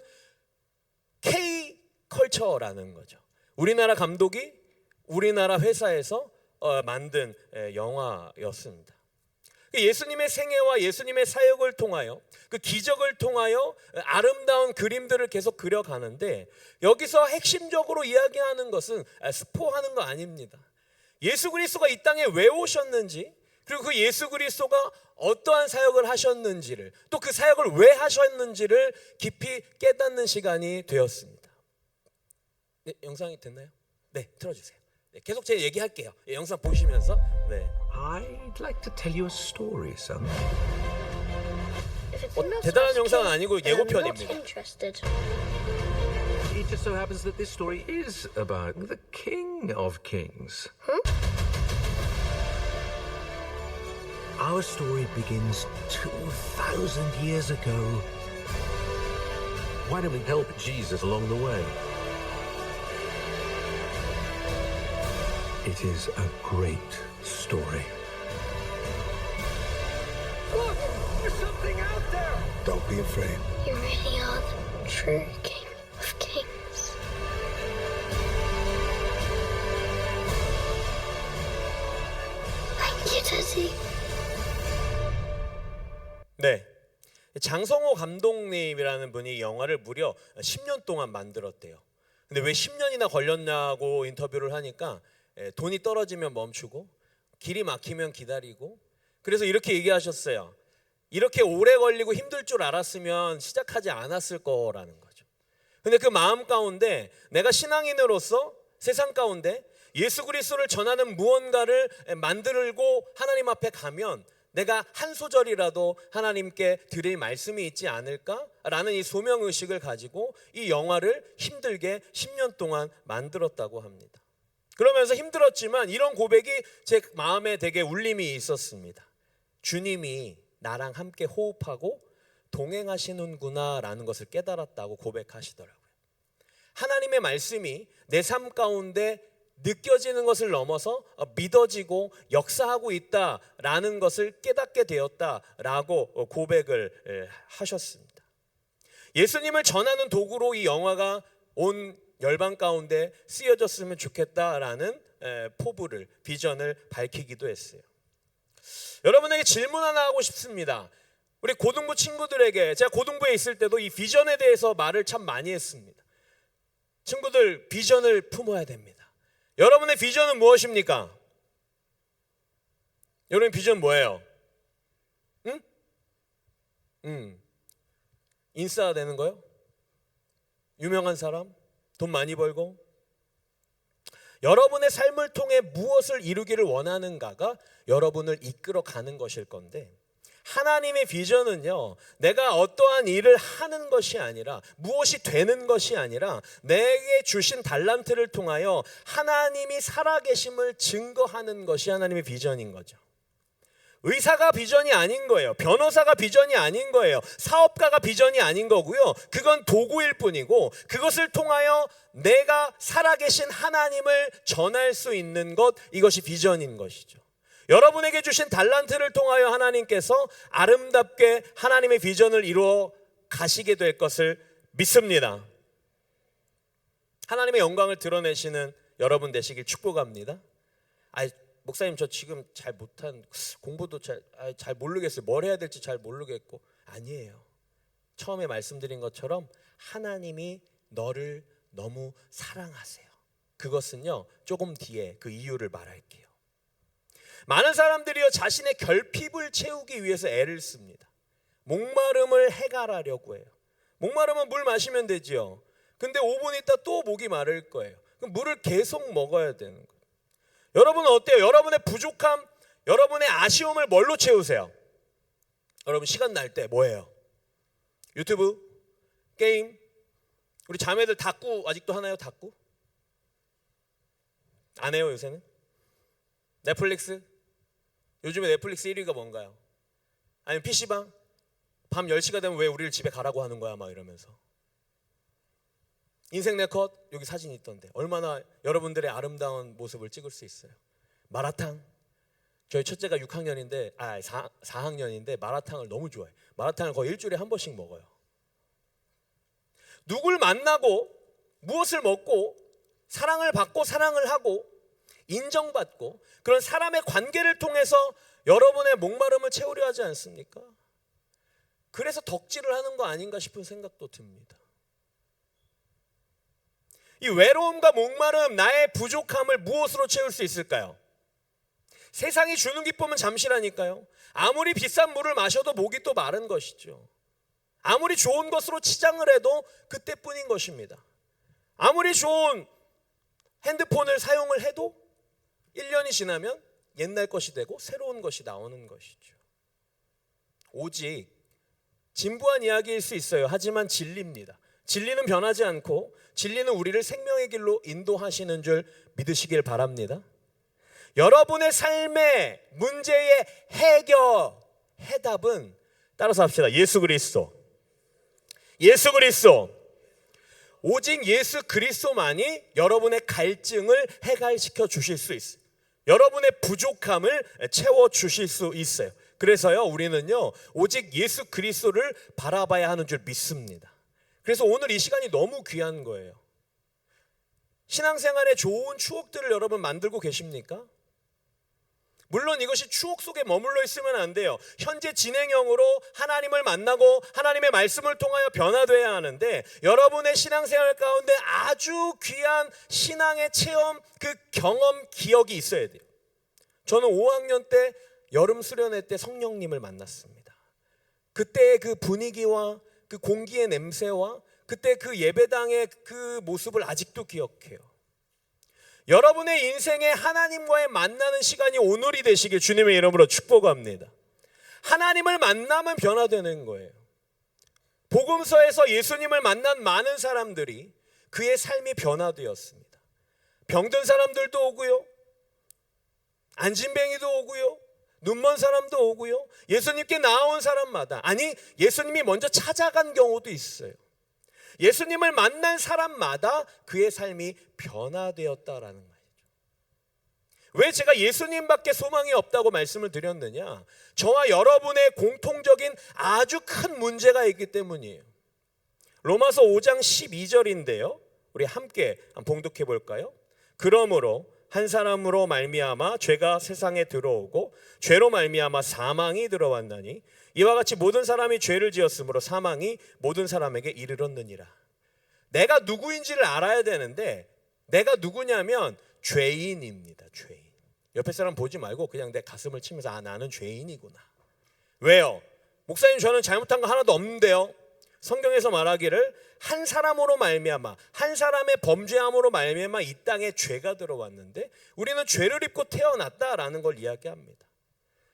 K-컬처라는 거죠. 우리나라 감독이 우리나라 회사에서 만든 영화였습니다. 예수님의 생애와 예수님의 사역을 통하여 그 기적을 통하여 아름다운 그림들을 계속 그려가는데, 여기서 핵심적으로 이야기하는 것은 스포하는 거 아닙니다. 예수 그리스도가 이 땅에 왜 오셨는지, 그리고 그 예수 그리스도가 어떠한 사역을 하셨는지를, 또 그 사역을 왜 하셨는지를 깊이 깨닫는 시간이 되었습니다. 네, 영상이 됐나요? 네, 틀어주세요. 네, 계속 제가 얘기할게요. 예, 영상 보시면서. 네. I'd like to tell you a story, son. If it's not 대단한 supposed to 영상은 kill, 아니고 then I'm not 예고편입니다. interested. It just so happens that this story is about the King of Kings. Our story begins 2,000 years ago. Why don't we help Jesus along the way? It is a great story. Look! There's something out there! Don't be afraid. You really are the true King of Kings. Thank you, Daddy. 네. 장성호 감독님이라는 분이 이 영화를 무려 10년 동안 만들었대요. 근데 왜 10년이나 걸렸냐고 인터뷰를 하니까 돈이 떨어지면 멈추고 길이 막히면 기다리고, 그래서 이렇게 얘기하셨어요. 이렇게 오래 걸리고 힘들 줄 알았으면 시작하지 않았을 거라는 거죠. 근데 그 마음 가운데 내가 신앙인으로서 세상 가운데 예수 그리스도를 전하는 무언가를 만들고 하나님 앞에 가면 내가 한 소절이라도 하나님께 드릴 말씀이 있지 않을까라는 이 소명의식을 가지고 이 영화를 힘들게 10년 동안 만들었다고 합니다. 그러면서 힘들었지만 이런 고백이 제 마음에 되게 울림이 있었습니다. 주님이 나랑 함께 호흡하고 동행하시는구나 라는 것을 깨달았다고 고백하시더라고요. 하나님의 말씀이 내 삶 가운데 느껴지는 것을 넘어서 믿어지고 역사하고 있다라는 것을 깨닫게 되었다라고 고백을 하셨습니다. 예수님을 전하는 도구로 이 영화가 온 열방 가운데 쓰여졌으면 좋겠다라는 포부를, 비전을 밝히기도 했어요. 여러분에게 질문 하나 하고 싶습니다. 우리 고등부 친구들에게, 제가 고등부에 있을 때도 이 비전에 대해서 말을 참 많이 했습니다. 친구들, 비전을 품어야 됩니다. 여러분의 비전은 무엇입니까? 여러분의 비전 뭐예요? 인싸 되는 거요? 유명한 사람? 돈 많이 벌고? 여러분의 삶을 통해 무엇을 이루기를 원하는가가 여러분을 이끌어 가는 것일 건데, 하나님의 비전은요, 내가 어떠한 일을 하는 것이 아니라, 무엇이 되는 것이 아니라 내게 주신 달란트를 통하여 하나님이 살아계심을 증거하는 것이 하나님의 비전인 거죠. 의사가 비전이 아닌 거예요. 변호사가 비전이 아닌 거예요. 사업가가 비전이 아닌 거고요. 그건 도구일 뿐이고, 그것을 통하여 내가 살아계신 하나님을 전할 수 있는 것, 이것이 비전인 것이죠. 여러분에게 주신 달란트를 통하여 하나님께서 아름답게 하나님의 비전을 이루어 가시게 될 것을 믿습니다. 하나님의 영광을 드러내시는 여러분 되시길 축복합니다. 목사님, 저 지금 잘 못한, 공부도 잘 모르겠어요. 뭘 해야 될지 잘 모르겠고. 아니에요. 처음에 말씀드린 것처럼 하나님이 너를 너무 사랑하세요. 그것은요, 조금 뒤에 그 이유를 말할게요. 많은 사람들이요, 자신의 결핍을 채우기 위해서 애를 씁니다. 목마름을 해결하려고 해요. 목마르면 물 마시면 되지요. 근데 5분 있다 또 목이 마를 거예요. 그럼 물을 계속 먹어야 되는 거예요. 여러분은 어때요? 여러분의 부족함, 여러분의 아쉬움을 뭘로 채우세요? 여러분 시간 날 때 뭐예요? 유튜브? 게임? 우리 자매들 닭구 아직도 하나요? 닭구? 안 해요 요새는? 넷플릭스? 요즘에 넷플릭스 1위가 뭔가요? 아니면 PC방? 밤 10시가 되면 왜 우리를 집에 가라고 하는 거야? 막 이러면서. 인생 네컷, 여기 사진이 있던데 얼마나 여러분들의 아름다운 모습을 찍을 수 있어요. 마라탕. 저희 첫째가 6학년인데 4학년인데 마라탕을 너무 좋아해요. 마라탕을 거의 일주일에 한 번씩 먹어요. 누굴 만나고 무엇을 먹고 사랑을 받고 사랑을 하고 인정받고 그런 사람의 관계를 통해서 여러분의 목마름을 채우려 하지 않습니까? 그래서 덕질을 하는 거 아닌가 싶은 생각도 듭니다. 이 외로움과 목마름, 나의 부족함을 무엇으로 채울 수 있을까요? 세상이 주는 기쁨은 잠시라니까요. 아무리 비싼 물을 마셔도 목이 또 마른 것이죠. 아무리 좋은 것으로 치장을 해도 그때뿐인 것입니다. 아무리 좋은 핸드폰을 사용을 해도 1년이 지나면 옛날 것이 되고 새로운 것이 나오는 것이죠. 오직 진부한 이야기일 수 있어요. 하지만 진리입니다. 진리는 변하지 않고 진리는 우리를 생명의 길로 인도하시는 줄 믿으시길 바랍니다. 여러분의 삶의 문제의 해답은 따라서 합시다. 예수 그리스도. 예수 그리스도. 오직 예수 그리스도만이 여러분의 갈증을 해결시켜 주실 수 있어요. 여러분의 부족함을 채워 주실 수 있어요. 그래서요, 우리는요, 오직 예수 그리스도를 바라봐야 하는 줄 믿습니다. 그래서 오늘 이 시간이 너무 귀한 거예요. 신앙생활에 좋은 추억들을 여러분 만들고 계십니까? 물론 이것이 추억 속에 머물러 있으면 안 돼요. 현재 진행형으로 하나님을 만나고 하나님의 말씀을 통하여 변화돼야 하는데, 여러분의 신앙생활 가운데 아주 귀한 신앙의 체험, 그 경험, 기억이 있어야 돼요. 저는 5학년 때 여름 수련회 때 성령님을 만났습니다. 그때의 그 분위기와 그 공기의 냄새와 그때 그 예배당의 그 모습을 아직도 기억해요. 여러분의 인생에 하나님과의 만나는 시간이 오늘이 되시길 주님의 이름으로 축복합니다. 하나님을 만나면 변화되는 거예요. 복음서에서 예수님을 만난 많은 사람들이 그의 삶이 변화되었습니다. 병든 사람들도 오고요, 안진뱅이도 오고요, 눈먼 사람도 오고요, 예수님께 나온 사람마다, 아니 예수님이 먼저 찾아간 경우도 있어요. 예수님을 만난 사람마다 그의 삶이 변화되었다라는 말이죠. 왜 제가 예수님밖에 소망이 없다고 말씀을 드렸느냐? 저와 여러분의 공통적인 아주 큰 문제가 있기 때문이에요. 로마서 5장 12절인데요. 우리 함께 봉독해 볼까요? 그러므로 한 사람으로 말미암아 죄가 세상에 들어오고 죄로 말미암아 사망이 들어왔나니 이와 같이 모든 사람이 죄를 지었으므로 사망이 모든 사람에게 이르렀느니라. 내가 누구인지를 알아야 되는데, 내가 누구냐면 죄인입니다. 죄인. 옆에 사람 보지 말고 그냥 내 가슴을 치면서, 아, 나는 죄인이구나. 왜요? 목사님, 저는 잘못한 거 하나도 없는데요. 성경에서 말하기를 한 사람으로 말미암아, 한 사람의 범죄함으로 말미암아 이 땅에 죄가 들어왔는데 우리는 죄를 입고 태어났다라는 걸 이야기합니다.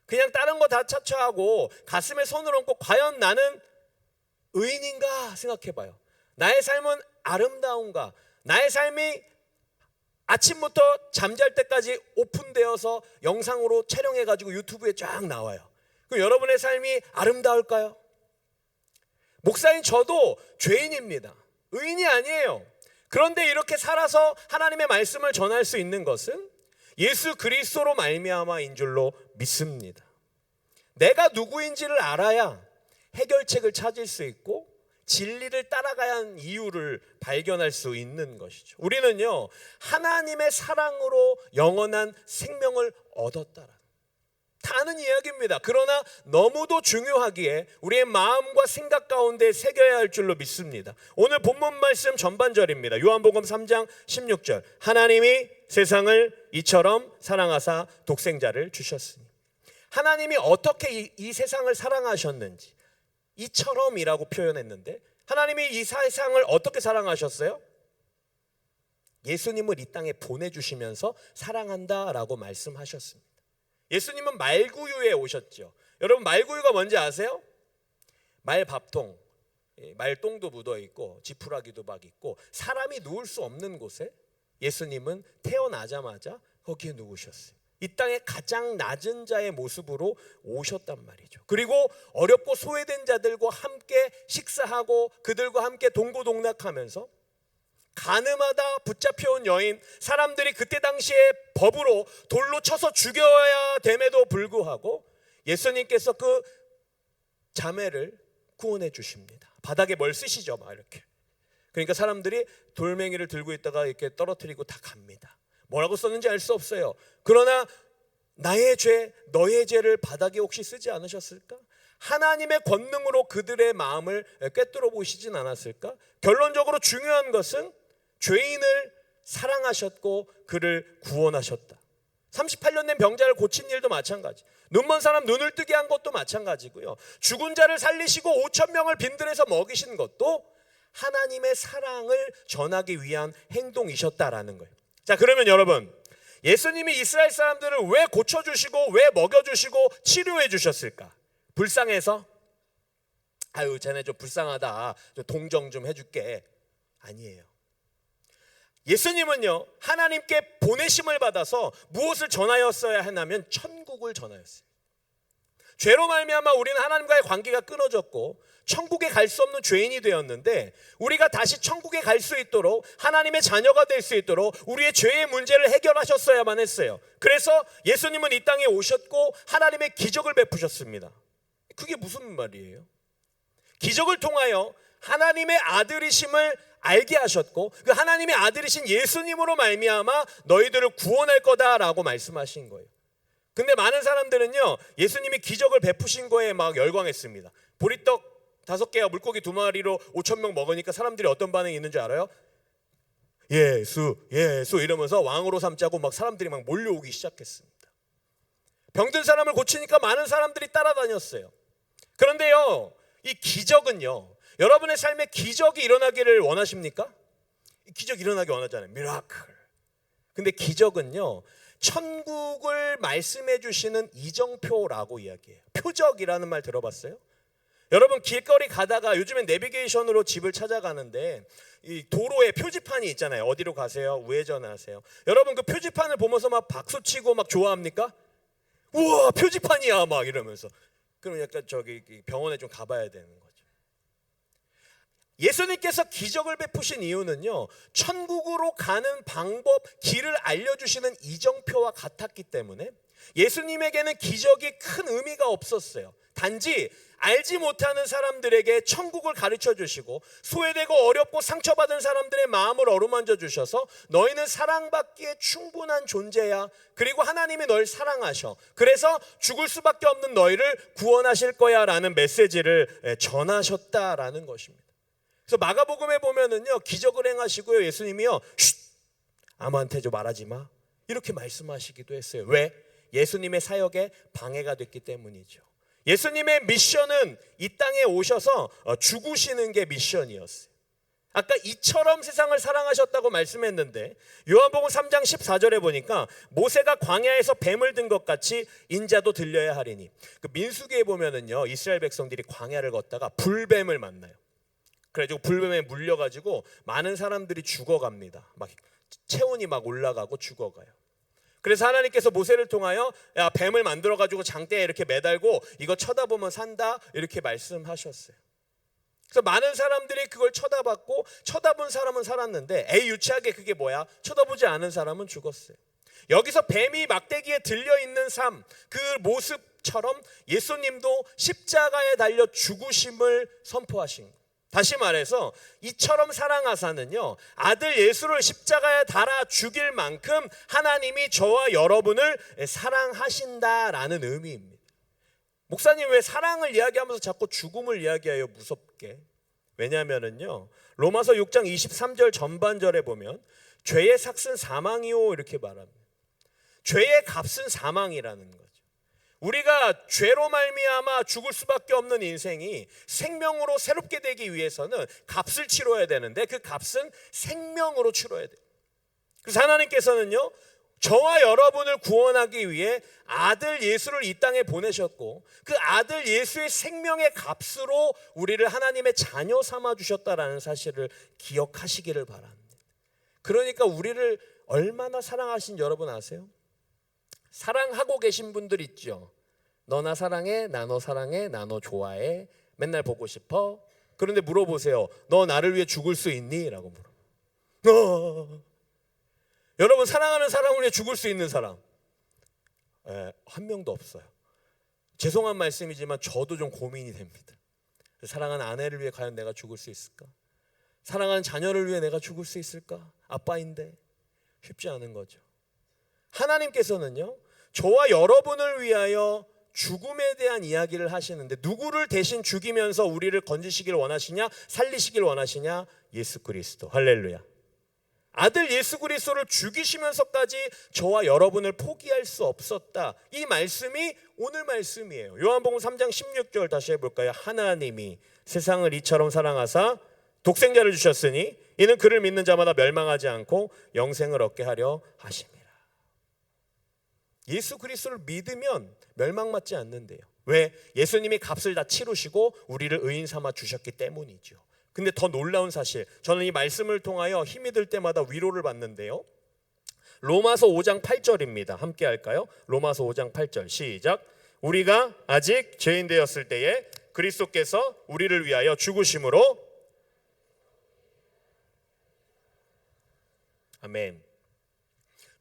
그냥 다른 거 다 차차하고 가슴에 손을 얹고 과연 나는 의인인가 생각해봐요. 나의 삶은 아름다운가? 나의 삶이 아침부터 잠잘 때까지 오픈되어서 영상으로 촬영해가지고 유튜브에 쫙 나와요. 그럼 여러분의 삶이 아름다울까요? 목사님, 저도 죄인입니다. 의인이 아니에요. 그런데 이렇게 살아서 하나님의 말씀을 전할 수 있는 것은 예수 그리스도로 말미암아인 줄로 믿습니다. 내가 누구인지를 알아야 해결책을 찾을 수 있고 진리를 따라가야 하는 이유를 발견할 수 있는 것이죠. 우리는요, 하나님의 사랑으로 영원한 생명을 얻었다라. 다 아는 이야기입니다. 그러나 너무도 중요하기에 우리의 마음과 생각 가운데 새겨야 할 줄로 믿습니다. 오늘 본문 말씀 전반절입니다. 요한복음 3장 16절. 하나님이 세상을 이처럼 사랑하사 독생자를 주셨으니. 하나님이 어떻게 이 세상을 사랑하셨는지 이처럼이라고 표현했는데, 하나님이 이 세상을 어떻게 사랑하셨어요? 예수님을 이 땅에 보내주시면서 사랑한다라고 말씀하셨습니다. 예수님은 말구유에 오셨죠. 여러분, 말구유가 뭔지 아세요? 말밥통, 말똥도 묻어있고 지푸라기도 막 있고 사람이 누울 수 없는 곳에 예수님은 태어나자마자 거기에 누우셨어요. 이 땅의 가장 낮은 자의 모습으로 오셨단 말이죠. 그리고 어렵고 소외된 자들과 함께 식사하고 그들과 함께 동고동락하면서 가늠하다 붙잡혀온 여인, 사람들이 그때 당시에 법으로 돌로 쳐서 죽여야 됨에도 불구하고 예수님께서 그 자매를 구원해 주십니다. 바닥에 뭘 쓰시죠, 막 이렇게. 그러니까 사람들이 돌멩이를 들고 있다가 이렇게 떨어뜨리고 다 갑니다. 뭐라고 썼는지 알 수 없어요. 그러나 나의 죄, 너의 죄를 바닥에 혹시 쓰지 않으셨을까? 하나님의 권능으로 그들의 마음을 꿰뚫어 보시진 않았을까? 결론적으로 중요한 것은 죄인을 사랑하셨고 그를 구원하셨다. 38년 된 병자를 고친 일도 마찬가지, 눈먼 사람 눈을 뜨게 한 것도 마찬가지고요, 죽은 자를 살리시고 5천 명을 빈들에서 먹이신 것도 하나님의 사랑을 전하기 위한 행동이셨다라는 거예요. 자, 그러면 여러분, 예수님이 이스라엘 사람들을 왜 고쳐주시고 왜 먹여주시고 치료해 주셨을까? 불쌍해서? 아유 쟤네 좀 불쌍하다, 좀 동정 좀 해줄게. 아니에요. 예수님은요 하나님께 보내심을 받아서 무엇을 전하였어야 했냐면 천국을 전하였어요. 죄로 말미암아 우리는 하나님과의 관계가 끊어졌고 천국에 갈 수 없는 죄인이 되었는데, 우리가 다시 천국에 갈 수 있도록 하나님의 자녀가 될 수 있도록 우리의 죄의 문제를 해결하셨어야만 했어요. 그래서 예수님은 이 땅에 오셨고 하나님의 기적을 베푸셨습니다. 그게 무슨 말이에요? 기적을 통하여 하나님의 아들이심을 알게 하셨고 그 하나님의 아들이신 예수님으로 말미암아 너희들을 구원할 거다라고 말씀하신 거예요. 근데 많은 사람들은요 예수님이 기적을 베푸신 거에 막 열광했습니다. 보리떡 5개와 물고기 2마리로 5,000명 먹으니까 사람들이 어떤 반응이 있는 줄 알아요? 예수 예수 이러면서 왕으로 삼자고 막 사람들이 막 몰려오기 시작했습니다. 병든 사람을 고치니까 많은 사람들이 따라다녔어요. 그런데요 이 기적은요, 여러분의 삶에 기적이 일어나기를 원하십니까? 기적 일어나기 원하잖아요. 미라클. 근데 기적은요 천국을 말씀해 주시는 이정표라고 이야기해요. 표적이라는 말 들어봤어요? 여러분 길거리 가다가 요즘엔 내비게이션으로 집을 찾아가는데 이 도로에 표지판이 있잖아요. 어디로 가세요? 우회전하세요. 여러분 그 표지판을 보면서 막 박수치고 막 좋아합니까? 우와 표지판이야 막 이러면서. 그럼 약간 저기 병원에 좀 가봐야 되는 거죠. 예수님께서 기적을 베푸신 이유는요 천국으로 가는 방법, 길을 알려주시는 이정표와 같았기 때문에 예수님에게는 기적이 큰 의미가 없었어요. 단지 알지 못하는 사람들에게 천국을 가르쳐 주시고 소외되고 어렵고 상처받은 사람들의 마음을 어루만져 주셔서 너희는 사랑받기에 충분한 존재야. 그리고 하나님이 널 사랑하셔. 그래서 죽을 수밖에 없는 너희를 구원하실 거야 라는 메시지를 전하셨다라는 것입니다. 그래서 마가복음에 보면은요 기적을 행하시고요 예수님이요 쉿 아무한테 좀 말하지 마 이렇게 말씀하시기도 했어요. 왜? 예수님의 사역에 방해가 됐기 때문이죠. 예수님의 미션은 이 땅에 오셔서 죽으시는 게 미션이었어요. 아까 이처럼 세상을 사랑하셨다고 말씀했는데 요한복음 3장 14절에 보니까 모세가 광야에서 뱀을 든 것 같이 인자도 들려야 하리니. 그 민수기에 보면은요 이스라엘 백성들이 광야를 걷다가 불뱀을 만나요. 그래가지고 불뱀에 물려가지고 많은 사람들이 죽어갑니다. 막 체온이 막 올라가고 죽어가요. 그래서 하나님께서 모세를 통하여 야 뱀을 만들어가지고 장대에 이렇게 매달고 이거 쳐다보면 산다 이렇게 말씀하셨어요. 그래서 많은 사람들이 그걸 쳐다봤고 쳐다본 사람은 살았는데 에이 유치하게 그게 뭐야? 쳐다보지 않은 사람은 죽었어요. 여기서 뱀이 막대기에 들려있는 삶, 그 모습처럼 예수님도 십자가에 달려 죽으심을 선포하신 거예요. 다시 말해서 이처럼 사랑하사는요 아들 예수를 십자가에 달아 죽일 만큼 하나님이 저와 여러분을 사랑하신다라는 의미입니다. 목사님 왜 사랑을 이야기하면서 자꾸 죽음을 이야기해요 무섭게? 왜냐하면은요 로마서 6장 23절 전반절에 보면 죄의 삭은 사망이요 이렇게 말합니다. 죄의 값은 사망이라는 거죠. 우리가 죄로 말미암아 죽을 수밖에 없는 인생이 생명으로 새롭게 되기 위해서는 값을 치러야 되는데 그 값은 생명으로 치러야 돼요. 그래서 하나님께서는요 저와 여러분을 구원하기 위해 아들 예수를 이 땅에 보내셨고 그 아들 예수의 생명의 값으로 우리를 하나님의 자녀 삼아 주셨다라는 사실을 기억하시기를 바랍니다. 그러니까 우리를 얼마나 사랑하신 여러분 아세요? 사랑하고 계신 분들 있죠. 너나 사랑해, 나 너 사랑해, 나 너 좋아해, 맨날 보고 싶어. 그런데 물어보세요. 너 나를 위해 죽을 수 있니? 라고 물어. 여러분 사랑하는 사람을 위해 죽을 수 있는 사람 한 명도 없어요. 죄송한 말씀이지만 저도 좀 고민이 됩니다. 사랑하는 아내를 위해 과연 내가 죽을 수 있을까? 사랑하는 자녀를 위해 내가 죽을 수 있을까? 아빠인데 쉽지 않은 거죠. 하나님께서는요 저와 여러분을 위하여 죽음에 대한 이야기를 하시는데 누구를 대신 죽이면서 우리를 건지시길 원하시냐? 살리시길 원하시냐? 예수 그리스도. 할렐루야. 아들 예수 그리스도를 죽이시면서까지 저와 여러분을 포기할 수 없었다. 이 말씀이 오늘 말씀이에요. 요한복음 3장 16절 다시 해볼까요? 하나님이 세상을 이처럼 사랑하사 독생자를 주셨으니 이는 그를 믿는 자마다 멸망하지 않고 영생을 얻게 하려 하심이라. 예수 그리스도를 믿으면 멸망받지 않는데요. 왜? 예수님이 값을 다 치르시고 우리를 의인 삼아 주셨기 때문이죠. 근데 더 놀라운 사실, 저는 이 말씀을 통하여 힘이 들 때마다 위로를 받는데요. 로마서 5장 8절입니다. 함께 할까요? 로마서 5장 8절 시작. 우리가 아직 죄인 되었을 때에 그리스도께서 우리를 위하여 죽으심으로, 아멘,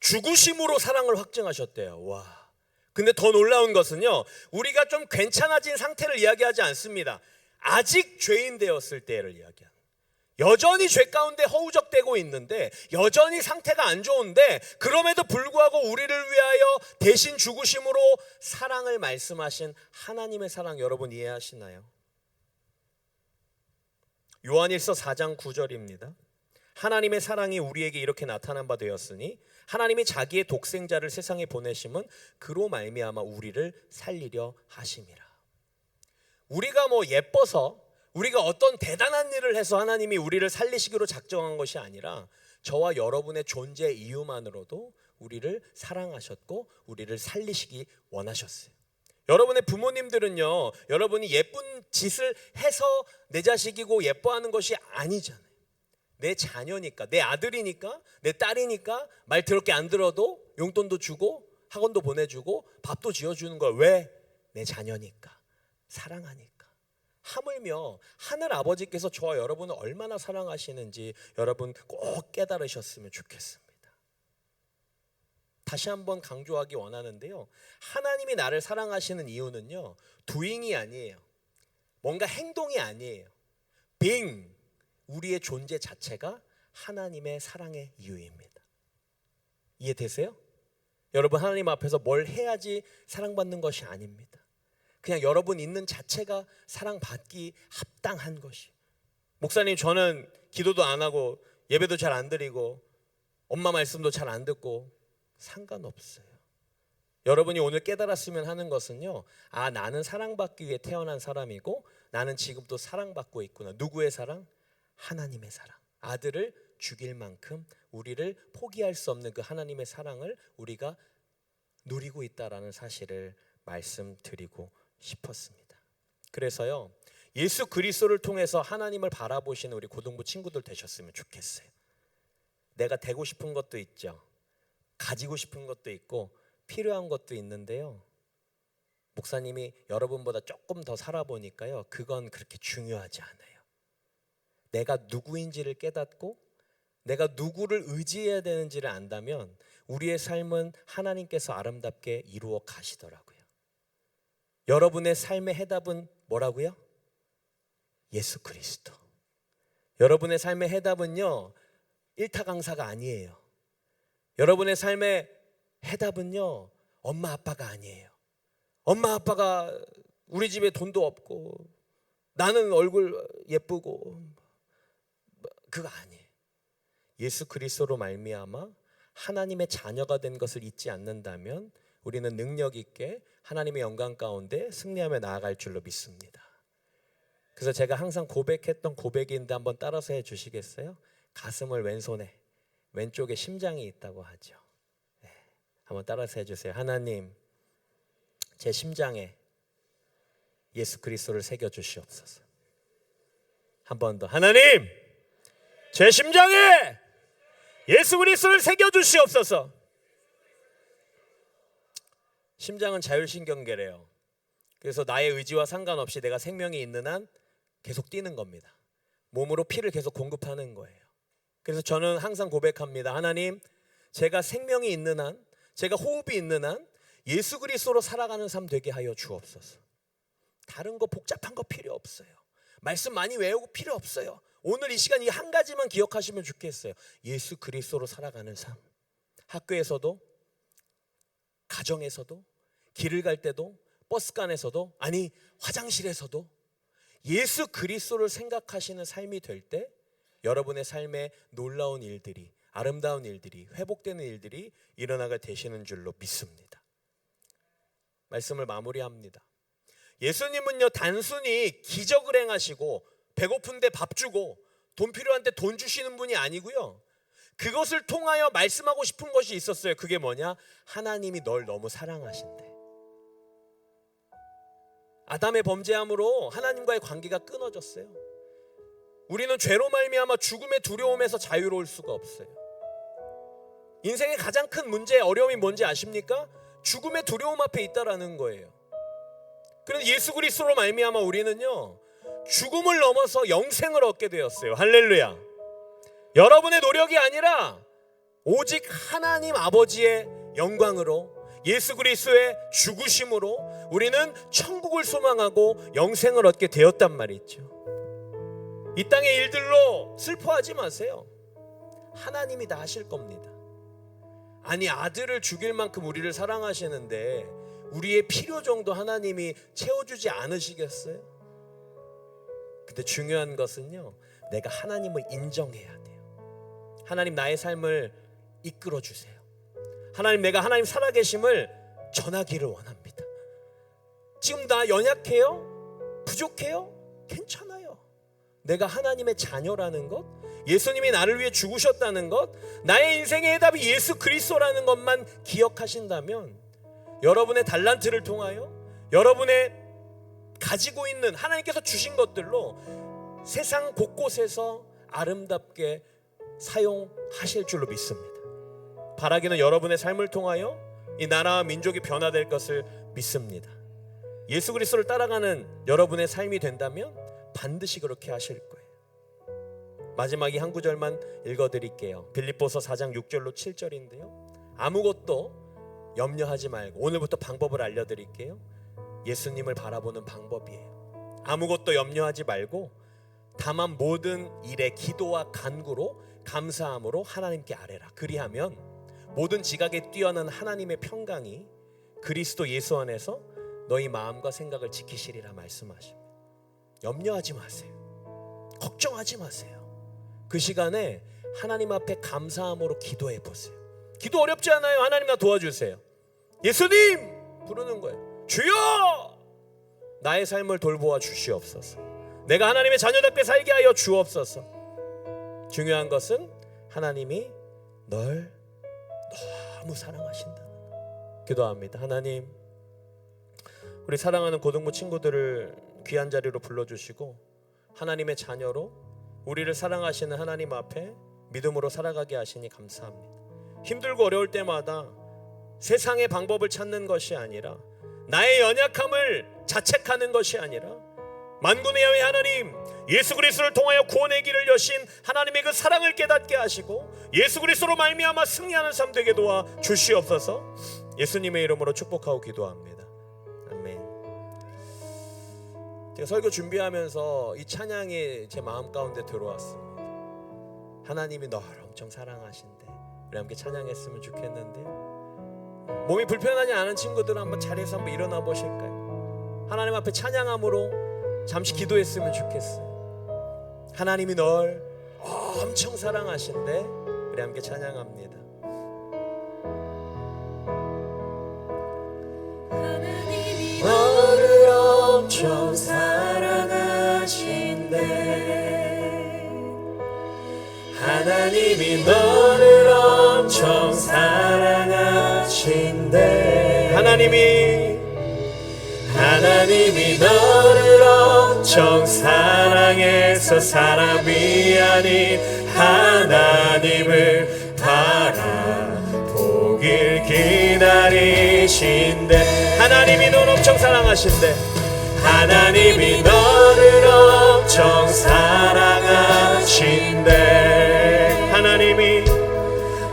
죽으심으로 사랑을 확증하셨대요. 와. 근데 더 놀라운 것은요, 우리가 좀 괜찮아진 상태를 이야기하지 않습니다. 아직 죄인 되었을 때를 이야기합니다. 여전히 죄 가운데 허우적대고 있는데, 여전히 상태가 안 좋은데, 그럼에도 불구하고 우리를 위하여 대신 죽으심으로 사랑을 말씀하신 하나님의 사랑, 여러분 이해하시나요? 요한일서 4장 9절입니다. 하나님의 사랑이 우리에게 이렇게 나타난 바 되었으니 하나님이 자기의 독생자를 세상에 보내심은 그로 말미암아 우리를 살리려 하심이라. 우리가 뭐 예뻐서, 우리가 어떤 대단한 일을 해서 하나님이 우리를 살리시기로 작정한 것이 아니라 저와 여러분의 존재 이유만으로도 우리를 사랑하셨고 우리를 살리시기 원하셨어요. 여러분의 부모님들은요, 여러분이 예쁜 짓을 해서 내 자식이고 예뻐하는 것이 아니잖아요. 내 자녀니까, 내 아들이니까, 내 딸이니까 말 더럽게 안 들어도 용돈도 주고 학원도 보내주고 밥도 지어주는 거야. 왜? 내 자녀니까, 사랑하니까. 하물며 하늘 아버지께서 저와 여러분을 얼마나 사랑하시는지 여러분 꼭 깨달으셨으면 좋겠습니다. 다시 한번 강조하기 원하는데요, 하나님이 나를 사랑하시는 이유는요, doing이 아니에요. 뭔가 행동이 아니에요. being, 우리의 존재 자체가 하나님의 사랑의 이유입니다. 이해되세요? 여러분, 하나님 앞에서 뭘 해야지 사랑받는 것이 아닙니다. 그냥 여러분 있는 자체가 사랑받기 합당한 것이. 목사님, 저는 기도도 안 하고 예배도 잘 안 드리고 엄마 말씀도 잘 안 듣고 상관없어요. 여러분이 오늘 깨달았으면 하는 것은요, 아, 나는 사랑받기 위해 태어난 사람이고 나는 지금도 사랑받고 있구나. 누구의 사랑? 하나님의 사랑. 아들을 죽일 만큼 우리를 포기할 수 없는 그 하나님의 사랑을 우리가 누리고 있다라는 사실을 말씀드리고 싶었습니다. 그래서요, 예수 그리스도를 통해서 하나님을 바라보시는 우리 고등부 친구들 되셨으면 좋겠어요. 내가 되고 싶은 것도 있죠. 가지고 싶은 것도 있고 필요한 것도 있는데요, 목사님이 여러분보다 조금 더 살아보니까요, 그건 그렇게 중요하지 않아요. 내가 누구인지를 깨닫고 내가 누구를 의지해야 되는지를 안다면 우리의 삶은 하나님께서 아름답게 이루어 가시더라고요. 여러분의 삶의 해답은 뭐라고요? 예수 그리스도. 여러분의 삶의 해답은요, 일타 강사가 아니에요. 여러분의 삶의 해답은요, 엄마 아빠가 아니에요. 엄마 아빠가 우리 집에 돈도 없고 나는 얼굴 예쁘고, 그거 아니에요. 예수 그리스도로 말미암아 하나님의 자녀가 된 것을 잊지 않는다면 우리는 능력 있게 하나님의 영광 가운데 승리하며 나아갈 줄로 믿습니다. 그래서 제가 항상 고백했던 고백인데 한번 따라서 해주시겠어요? 가슴을 왼손에, 왼쪽에 심장이 있다고 하죠. 네, 한번 따라서 해주세요. 하나님, 제 심장에 예수 그리스도를 새겨주시옵소서. 한 번 더. 하나님, 제 심장에 예수 그리스도를 새겨주시옵소서. 심장은 자율신경계래요. 그래서 나의 의지와 상관없이 내가 생명이 있는 한 계속 뛰는 겁니다. 몸으로 피를 계속 공급하는 거예요. 그래서 저는 항상 고백합니다. 하나님, 제가 생명이 있는 한, 제가 호흡이 있는 한 예수 그리스도로 살아가는 삶 되게 하여 주옵소서. 다른 거 복잡한 거 필요 없어요. 말씀 많이 외우고 필요 없어요. 오늘 이 시간 이 한 가지만 기억하시면 좋겠어요. 예수 그리스도로 살아가는 삶. 학교에서도, 가정에서도, 길을 갈 때도, 버스간에서도, 아니 화장실에서도 예수 그리스도를 생각하시는 삶이 될 때 여러분의 삶에 놀라운 일들이, 아름다운 일들이, 회복되는 일들이 일어나게 되시는 줄로 믿습니다. 말씀을 마무리합니다. 예수님은요, 단순히 기적을 행하시고 배고픈데 밥 주고 돈 필요한데 돈 주시는 분이 아니고요, 그것을 통하여 말씀하고 싶은 것이 있었어요. 그게 뭐냐? 하나님이 널 너무 사랑하신대. 아담의 범죄함으로 하나님과의 관계가 끊어졌어요. 우리는 죄로 말미암아 죽음의 두려움에서 자유로울 수가 없어요. 인생의 가장 큰 문제, 어려움이 뭔지 아십니까? 죽음의 두려움 앞에 있다라는 거예요. 그런데 예수 그리스도로 말미암아 우리는요, 죽음을 넘어서 영생을 얻게 되었어요. 할렐루야. 여러분의 노력이 아니라 오직 하나님 아버지의 영광으로, 예수 그리스도의 죽으심으로 우리는 천국을 소망하고 영생을 얻게 되었단 말이죠. 이 땅의 일들로 슬퍼하지 마세요. 하나님이 다 하실 겁니다. 아니, 아들을 죽일 만큼 우리를 사랑하시는데 우리의 필요 정도 하나님이 채워주지 않으시겠어요? 근데 중요한 것은요, 내가 하나님을 인정해야 돼요. 하나님, 나의 삶을 이끌어 주세요. 하나님, 내가 하나님 살아계심을 전하기를 원합니다. 지금 나 연약해요? 부족해요? 괜찮아요. 내가 하나님의 자녀라는 것, 예수님이 나를 위해 죽으셨다는 것, 나의 인생의 해답이 예수 그리스도라는 것만 기억하신다면 여러분의 달란트를 통하여 여러분의 가지고 있는 하나님께서 주신 것들로 세상 곳곳에서 아름답게 사용하실 줄로 믿습니다. 바라기는 여러분의 삶을 통하여 이 나라와 민족이 변화될 것을 믿습니다. 예수 그리스도를 따라가는 여러분의 삶이 된다면 반드시 그렇게 하실 거예요. 마지막에 한 구절만 읽어드릴게요. 빌립보서 4장 6절로 7절인데요. 아무것도 염려하지 말고, 오늘부터 방법을 알려드릴게요. 예수님을 바라보는 방법이에요. 아무것도 염려하지 말고 다만 모든 일에 기도와 간구로 감사함으로 하나님께 아뢰라. 그리하면 모든 지각에 뛰어난 하나님의 평강이 그리스도 예수 안에서 너희 마음과 생각을 지키시리라 말씀하십니다. 염려하지 마세요. 걱정하지 마세요. 그 시간에 하나님 앞에 감사함으로 기도해 보세요. 기도 어렵지 않아요. 하나님 나 도와주세요. 예수님 부르는 거예요. 주여 나의 삶을 돌보아 주시옵소서. 내가 하나님의 자녀답게 살게 하여 주옵소서. 중요한 것은 하나님이 널 너무 사랑하신다. 기도합니다. 하나님, 우리 사랑하는 고등부 친구들을 귀한 자리로 불러주시고 하나님의 자녀로 우리를 사랑하시는 하나님 앞에 믿음으로 살아가게 하시니 감사합니다. 힘들고 어려울 때마다 세상의 방법을 찾는 것이 아니라, 나의 연약함을 자책하는 것이 아니라, 만군의 여호와 하나님, 예수 그리스도를 통하여 구원의 길을 여신 하나님의 그 사랑을 깨닫게 하시고 예수 그리스도로 말미암아 승리하는 삶 되게 도와 주시옵소서. 예수님의 이름으로 축복하고 기도합니다. 아멘. 제가 설교 준비하면서 이 찬양이 제 마음 가운데 들어왔습니다. 하나님이 널 엄청 사랑하신대. 우리 함께 찬양했으면 좋겠는데요. 몸이 불편하지 않은 친구들은 한번 자리에서 한번 일어나 보실까요? 하나님 앞에 찬양함으로 잠시 기도했으면 좋겠어요. 하나님이 널 엄청 사랑하신대. 우리 함께 찬양합니다. 하나님이 너를 엄청 사랑하신대. 하나님이 너를 엄청 사랑하신대. 하나님이 너를 엄청 사랑해서 사람이 아닌 하나님을 바라보길 기다리신대. 하나님이 너를 엄청 사랑하신대. 하나님이 너를 엄청 사랑하신대.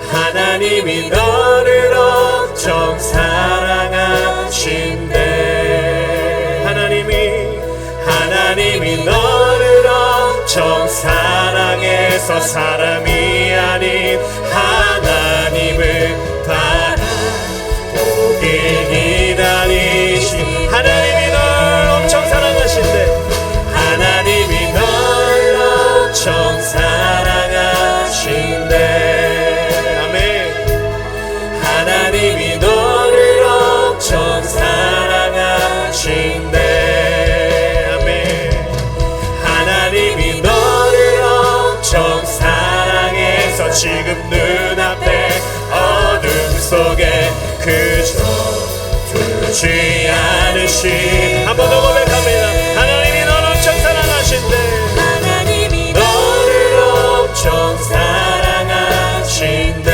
하나님이 너를 엄청 사랑하신대. 하나님이 너를 엄청 사랑해서 사람이 아닌 하나님을 바라보길 기다리신. 하나님이 너를 엄청 사랑하신대. 하나님이 너를 엄청 사랑하신대. 아멘. 하나님이 너를 엄청 사랑하신대. 하나님이 너를 엄청 사랑해서 지금 지금 눈앞에 어둠 속에 그저 두지 않으신 한 번 더 고백합니다. 하나님이 너를 엄청 사랑하신대. 하나님이 너를 엄청 사랑하신대.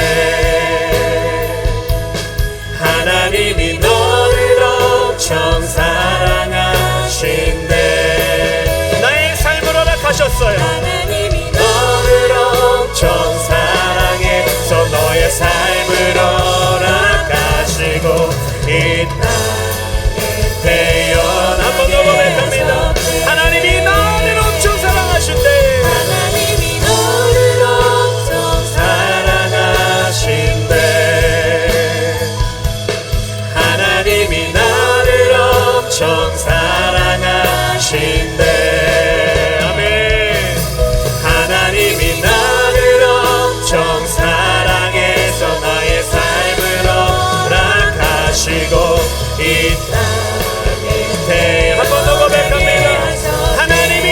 하나님이 너를 엄청 사랑하신대. 나의 삶을 허락하셨어요. 하나님이 너를 엄청 사랑해서 너의 삶을 허락하시고 이 땅에 태어나 한 번 더 고백합니다. 하나님이 너를 엄청 사랑하신대. 하나님이 너를 엄청 사랑하신대. 하나님이 나를 엄청 사랑하신대. 아멘. 하나님이 나를 엄청 사랑해서 나의 삶을 허락하시고 이 땅에 한 번 더 고백합니다. 하나님이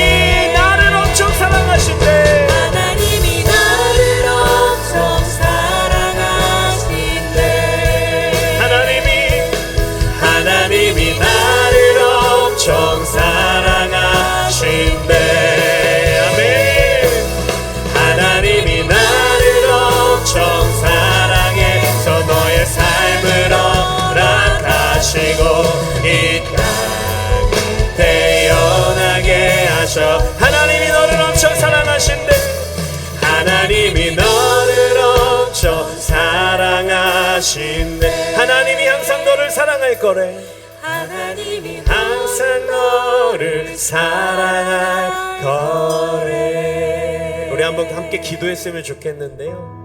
나를 엄청 사랑하신대. 하나님이 나를 엄청 사랑하신대. 하나님이 나를 엄청 사랑하신대. 아멘. 하나님이 나를 엄청 사랑해서 너의 삶을 허락하시고 이 땅에 태어나게 하셔. 하나님이 너를 엄청 사랑하신대. 하나님이 너를 엄청 사랑하신대. 하나님이 항상 너를 사랑할 거래. 하나님이 항상 너를 사랑할 거래. 우리 한번 함께 기도했으면 좋겠는데요.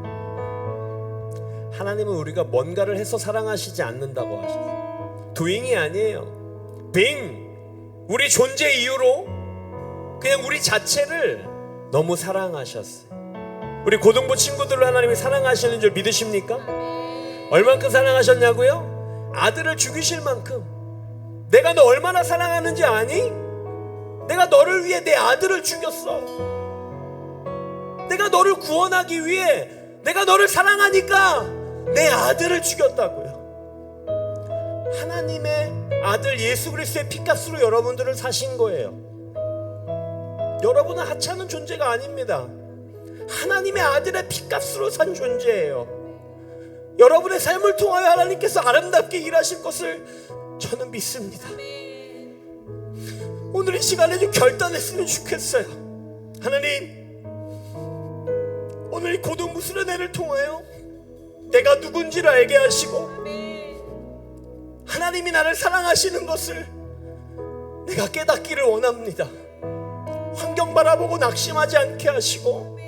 하나님은 우리가 뭔가를 해서 사랑하시지 않는다고 하셨어요. doing이 아니에요. being. 우리 존재 이유로 그냥 우리 자체를 너무 사랑하셨어요. 우리 고등부 친구들을 하나님이 사랑하시는 줄 믿으십니까? 얼만큼 사랑하셨냐고요? 아들을 죽이실 만큼. 내가 너 얼마나 사랑하는지 아니? 내가 너를 위해 내 아들을 죽였어. 내가 너를 구원하기 위해 내가 너를 사랑하니까 내 아들을 죽였다고요. 하나님의 아들 예수 그리스도의 피값으로 여러분들을 사신 거예요. 여러분은 하찮은 존재가 아닙니다. 하나님의 아들의 피값으로 산 존재예요. 여러분의 삶을 통하여 하나님께서 아름답게 일하실 것을 저는 믿습니다. 오늘 이 시간에 좀 결단했으면 좋겠어요. 하나님, 오늘 이 고등부 수련회를 통하여 내가 누군지를 알게 하시고 하나님이 나를 사랑하시는 것을 내가 깨닫기를 원합니다. 환경 바라보고 낙심하지 않게 하시고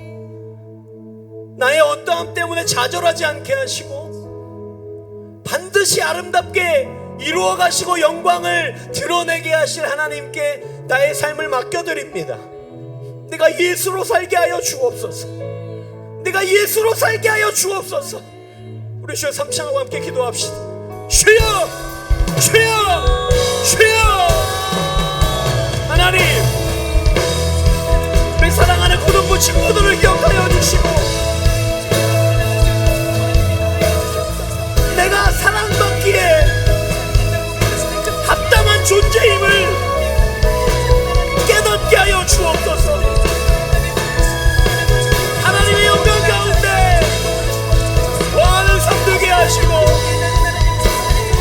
나의 어떠함 때문에 좌절하지 않게 하시고 반드시 아름답게 이루어 가시고 영광을 드러내게 하실 하나님께 나의 삶을 맡겨드립니다. 내가 예수로 살게 하여 주옵소서. 내가 예수로 살게 하여 주옵소서. 우리 주여 삼창하고 함께 기도합시다. 주여, 주여, 주여. 하나님, 우리 사랑하는 고등부 친구들을 기억하여 주시고 내가 사랑받기에 합당한 존재임을 깨닫게 하여 주옵소서. 하나님의 영광 가운데 거하는 삶 되게 하시고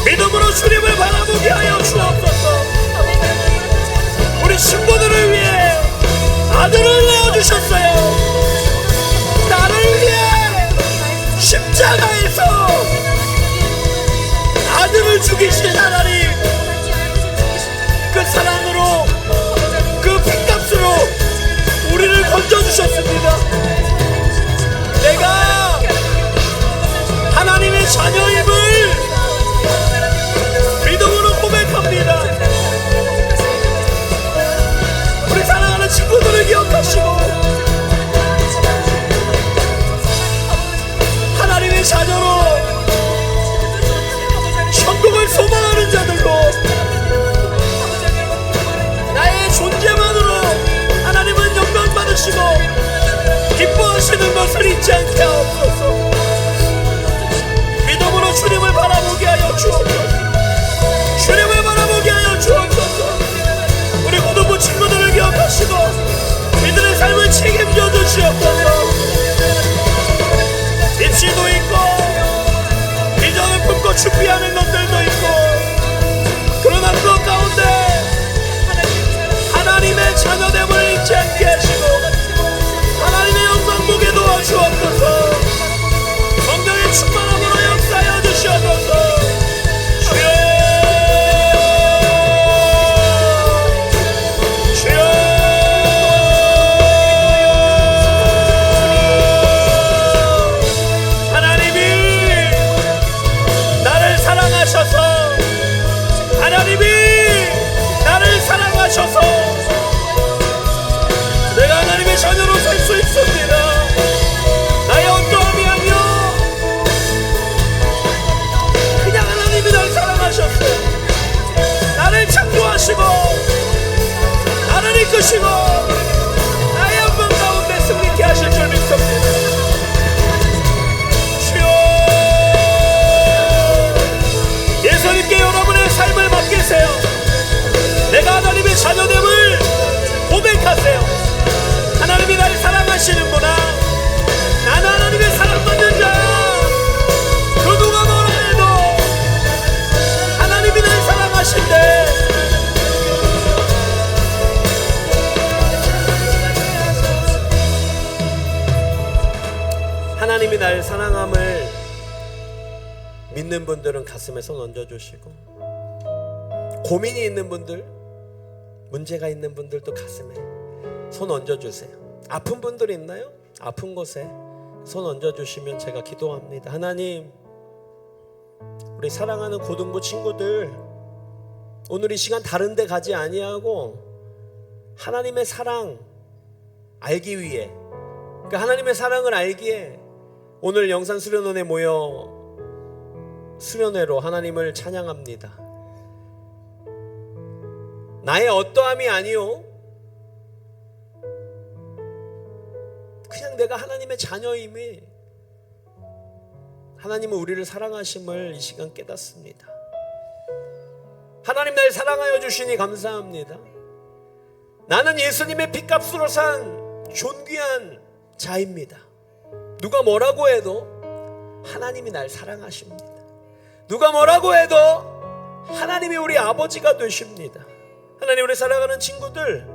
믿음으로 주님을 바라보게 하여 주옵소서. 우리 친구들을 위해 아들을 내어주셨어요. 나를 위해 십자가에서 아들을 죽이신 하나님, 그 사랑으로 그 핏값으로 우리를 건져주셨습니다. 내가 하나님의 자녀임을 믿음으로 고백합니다. 우리 사랑하는 친구들을 기억하시고 하나님의 자녀로 천국을 소망하는 자들로 나의 존재만으로 하나님은 영광 받으시고 기뻐하시는 것을 잊지 않게 하옵소서. 준비하는 놈들도 있고, 그러나 그 가운데 하나님의 자녀됨을 잊지 않게 하시고 하나님의 영광 보게 도와주옵소서. 성령의 충만함으로 역사하여 주시옵소서. 주여, 주여. 하나님이 나를 사랑하셔서, 하나님이 나를 사랑하셔서 내가 하나님의 자녀로 살 수 있습니다. 나의 어떠함이 아니요 그냥 하나님이 날 사랑하셨어요. 나를 창조하시고 나를 이끄시고 나의 영광 가운데 승리케 하실 줄 믿습니다. 주여, 예수님께 여러분의 삶을 맡기세요. 내가 하나님의 자녀됨을 고백하세요. 하나님이 날 사랑하시는구나. 나는 하나님의 사랑받는 자야. 그 누가 뭐라 해도 하나님이 날 사랑하신대. 하나님이 날 사랑함을 믿는 분들은 가슴에 손 얹어주시고, 고민이 있는 분들, 문제가 있는 분들도 가슴에 손 얹어주세요. 아픈 분들 있나요? 아픈 곳에 손 얹어주시면 제가 기도합니다. 하나님, 우리 사랑하는 고등부 친구들 오늘 이 시간 다른 데 가지 아니하고 하나님의 사랑 알기 위해, 그 하나님의 사랑을 알기에 오늘 영산 수련원에 모여 수련회로 하나님을 찬양합니다. 나의 어떠함이 아니요 그냥 내가 하나님의 자녀임이, 하나님은 우리를 사랑하심을 이 시간 깨닫습니다. 하나님 날 사랑하여 주시니 감사합니다. 나는 예수님의 핏값으로 산 존귀한 자입니다. 누가 뭐라고 해도 하나님이 날 사랑하십니다. 누가 뭐라고 해도 하나님이 우리 아버지가 되십니다. 하나님, 우리 살아가는 친구들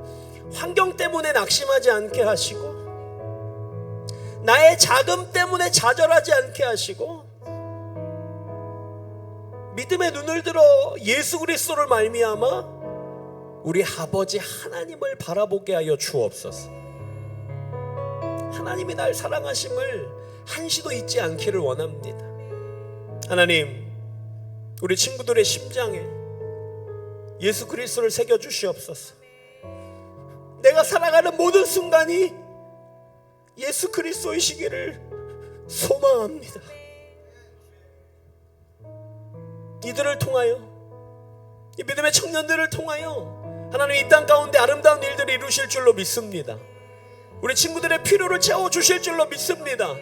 환경 때문에 낙심하지 않게 하시고, 나의 자금 때문에 좌절하지 않게 하시고, 믿음의 눈을 들어 예수 그리스도를 말미암아 우리 아버지 하나님을 바라보게 하여 주옵소서. 하나님이 날 사랑하심을 한시도 잊지 않기를 원합니다. 하나님, 우리 친구들의 심장에 예수 그리스도를 새겨 주시옵소서. 내가 살아가는 모든 순간이 예수 그리스도이시기를 소망합니다. 이들을 통하여, 이 믿음의 청년들을 통하여 하나님 이 땅 가운데 아름다운 일들을 이루실 줄로 믿습니다. 우리 친구들의 필요를 채워주실 줄로 믿습니다.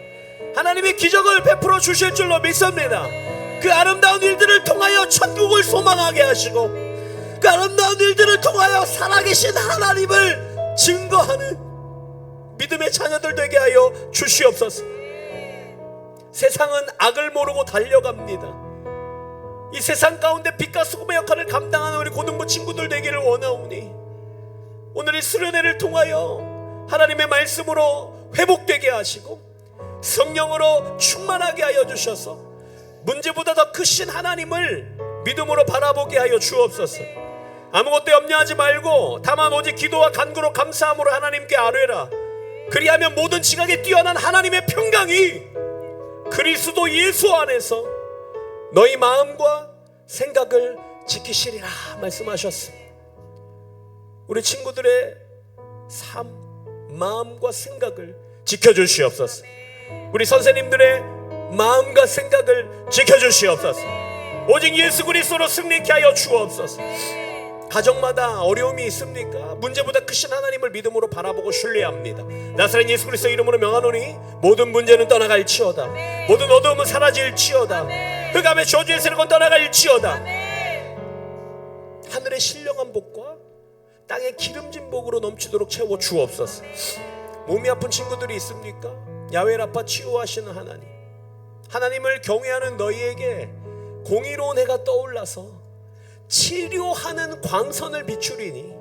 하나님의 기적을 베풀어 주실 줄로 믿습니다. 그 아름다운 일들을 통하여 천국을 소망하게 하시고, 그 아름다운 일들을 통하여 살아계신 하나님을 증거하는 믿음의 자녀들 되게 하여 주시옵소서. 세상은 악을 모르고 달려갑니다. 이 세상 가운데 빛과 소금의 역할을 감당하는 우리 고등부 친구들 되기를 원하오니, 오늘 이 수련회를 통하여 하나님의 말씀으로 회복되게 하시고 성령으로 충만하게 하여 주셔서 문제보다 더 크신 하나님을 믿음으로 바라보게 하여 주옵소서. 아무것도 염려하지 말고 다만 오직 기도와 간구로 감사함으로 하나님께 아뢰라. 그리하면 모든 지각에 뛰어난 하나님의 평강이 그리스도 예수 안에서 너희 마음과 생각을 지키시리라 말씀하셨습니다. 우리 친구들의 삶, 마음과 생각을 지켜주시옵소서. 우리 선생님들의 마음과 생각을 지켜주시옵소서. 오직 예수 그리스도로 승리케 하여 주옵소서. 가정마다 어려움이 있습니까? 문제보다 크신 하나님을 믿음으로 바라보고 신뢰합니다. 나사렛 예수 그리스도 이름으로 명하노니 모든 문제는 떠나갈지어다. 모든 어두움은 사라질지어다. 흑암의 저주의 세력은 떠나갈지어다. 하늘의 신령한 복과 땅의 기름진 복으로 넘치도록 채워 주옵소서. 몸이 아픈 친구들이 있습니까? 야훼 라파 치유하시는 하나님, 하나님을 경외하는 너희에게 공의로운 해가 떠올라서 치료하는 광선을 비추리니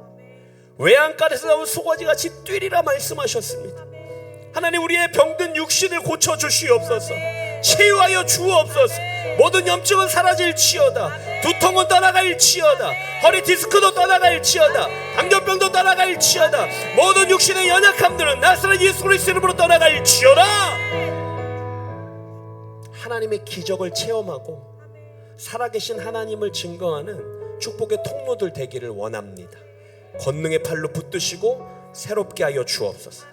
외양간에서 나온 소가지같이 뛰리라 말씀하셨습니다. 하나님, 우리의 병든 육신을 고쳐주시옵소서. 치유하여 주옵소서. 모든 염증은 사라질지어다. 두통은 떠나갈지어다. 허리 디스크도 떠나갈지어다. 당뇨병도 떠나갈지어다. 모든 육신의 연약함들은 나사렛 예수 그리스도 이름으로 떠나갈지어다. 하나님의 기적을 체험하고 살아계신 하나님을 증거하는 축복의 통로들 되기를 원합니다. 권능의 팔로 붙드시고 새롭게 하여 주옵소서.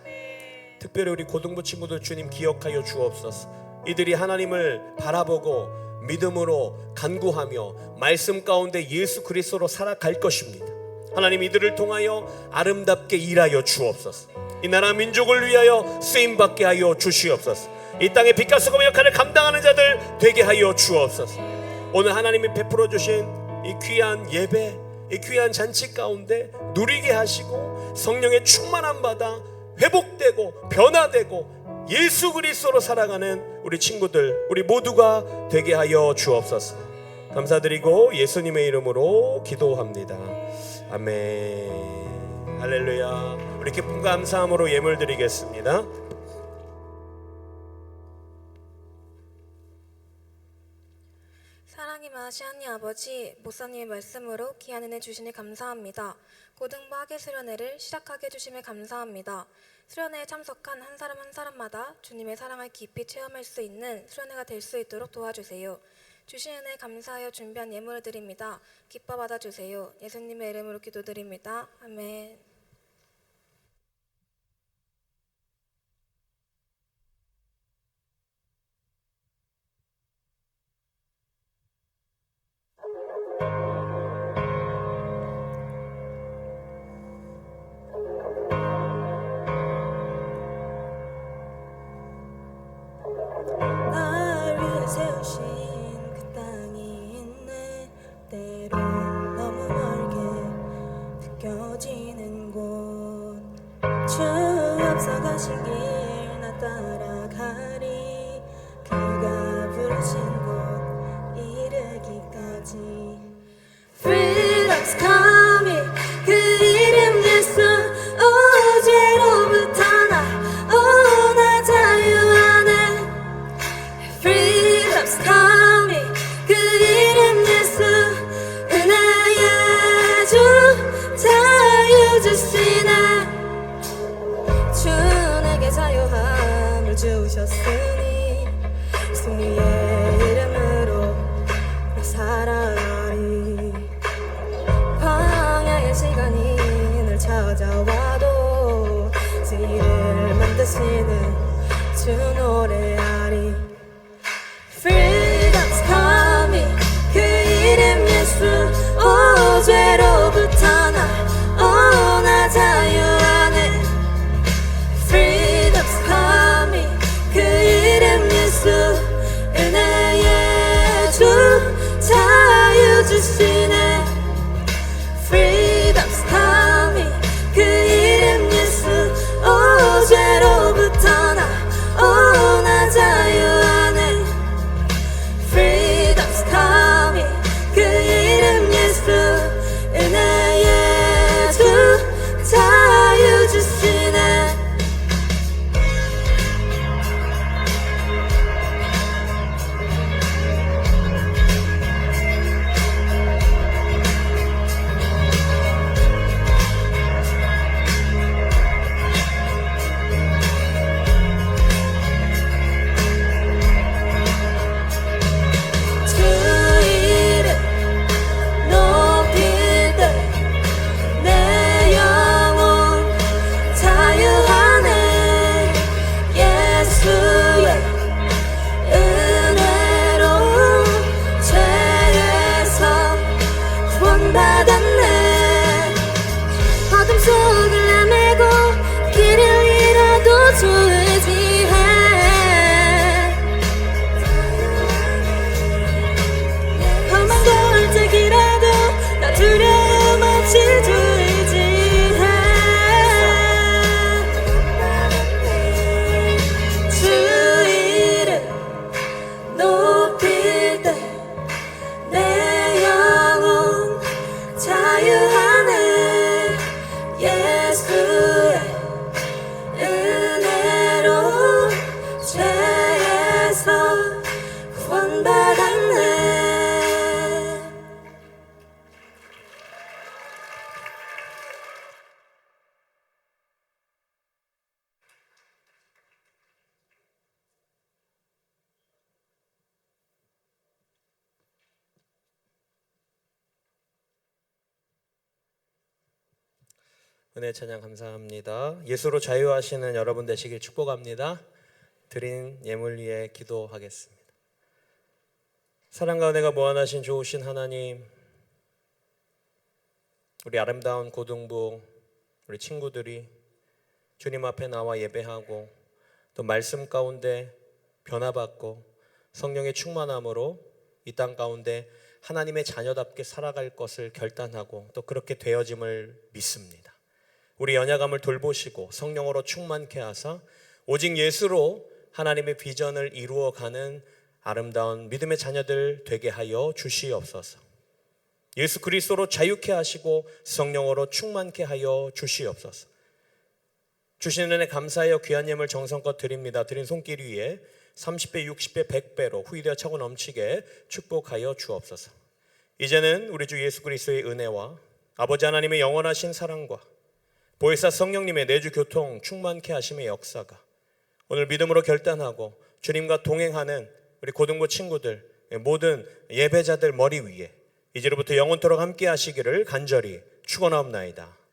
특별히 우리 고등부 친구들 주님 기억하여 주옵소서. 이들이 하나님을 바라보고 믿음으로 간구하며 말씀 가운데 예수 그리스도로 살아갈 것입니다. 하나님, 이들을 통하여 아름답게 일하여 주옵소서. 이 나라 민족을 위하여 쓰임받게 하여 주시옵소서. 이 땅의 빛과 소금의 역할을 감당하는 자들 되게 하여 주옵소서. 오늘 하나님이 베풀어 주신 이 귀한 예배, 이 귀한 잔치 가운데 누리게 하시고 성령의 충만함 받아 회복되고 변화되고 예수 그리스도로 살아가는 우리 친구들, 우리 모두가 되게 하여 주옵소서. 감사드리고 예수님의 이름으로 기도합니다. 아멘. 할렐루야. 우리 기쁨과 감사함으로 예물 드리겠습니다. 사랑이 많으신 하나님 아버지, 목사님의 말씀으로 귀한 은혜 주시니 감사합니다. 고등부 학예 수련회를 시작하게 해주심에 감사합니다. 수련회에 참석한 한 사람 한 사람마다 주님의 사랑을 깊이 체험할 수 있는 수련회가 될 수 있도록 도와주세요. 주신 은혜 감사하여 준비한 예물을 드립니다. 기뻐 받아주세요. 예수님의 이름으로 기도드립니다. 아멘. 날 위해 세우신 그 땅이 있네. 때론 너무 멀게 느껴지는 곳. 주 앞서가신 길 나 따라가리. 그가 부르신 곳 이르기까지. Freedom's coming. 그 이름 예수. 죄로부터 나 자유하네. Freedom's coming. 그 이름 예수. 은혜의 주 자유 주시네. 주 내게 자유함을 주셨으니 승리의 이름으로 나 살아가리. 광야의 시간이 늘 찾아와도 승리를 만드시는 주 노래하리. Freedom's coming. 그 이름 예수. 죄로부터 나 자유하네. Freedom's coming. 그 이름 예수. 은혜의 주 자유 주시네. Freedom's coming. 그 이름 예수. 죄로부터 은혜 찬양 감사합니다. 예수로 자유하시는 여러분 되시길 축복합니다. 드린 예물 위에 기도하겠습니다. 사랑과 은혜가 무한하신 좋으신 하나님, 우리 아름다운 고등부 우리 친구들이 주님 앞에 나와 예배하고 또 말씀 가운데 변화받고 성령의 충만함으로 이 땅 가운데 하나님의 자녀답게 살아갈 것을 결단하고 또 그렇게 되어짐을 믿습니다. 우리 연약함을 돌보시고 성령으로 충만케 하사 오직 예수로 하나님의 비전을 이루어가는 아름다운 믿음의 자녀들 되게 하여 주시옵소서. 예수 그리스도로 자유케 하시고 성령으로 충만케 하여 주시옵소서. 주시는 은혜 감사하여 귀한 예물 정성껏 드립니다. 드린 손길 위에 30배, 60배, 100배로 후히되어 차고 넘치게 축복하여 주옵소서. 이제는 우리 주 예수 그리스도의 은혜와 아버지 하나님의 영원하신 사랑과 보혜사 성령님의 내주 교통 충만케 하심의 역사가 오늘 믿음으로 결단하고 주님과 동행하는 우리 고등부 친구들 모든 예배자들 머리 위에 이제로부터 영원토록 함께 하시기를 간절히 축원하옵나이다.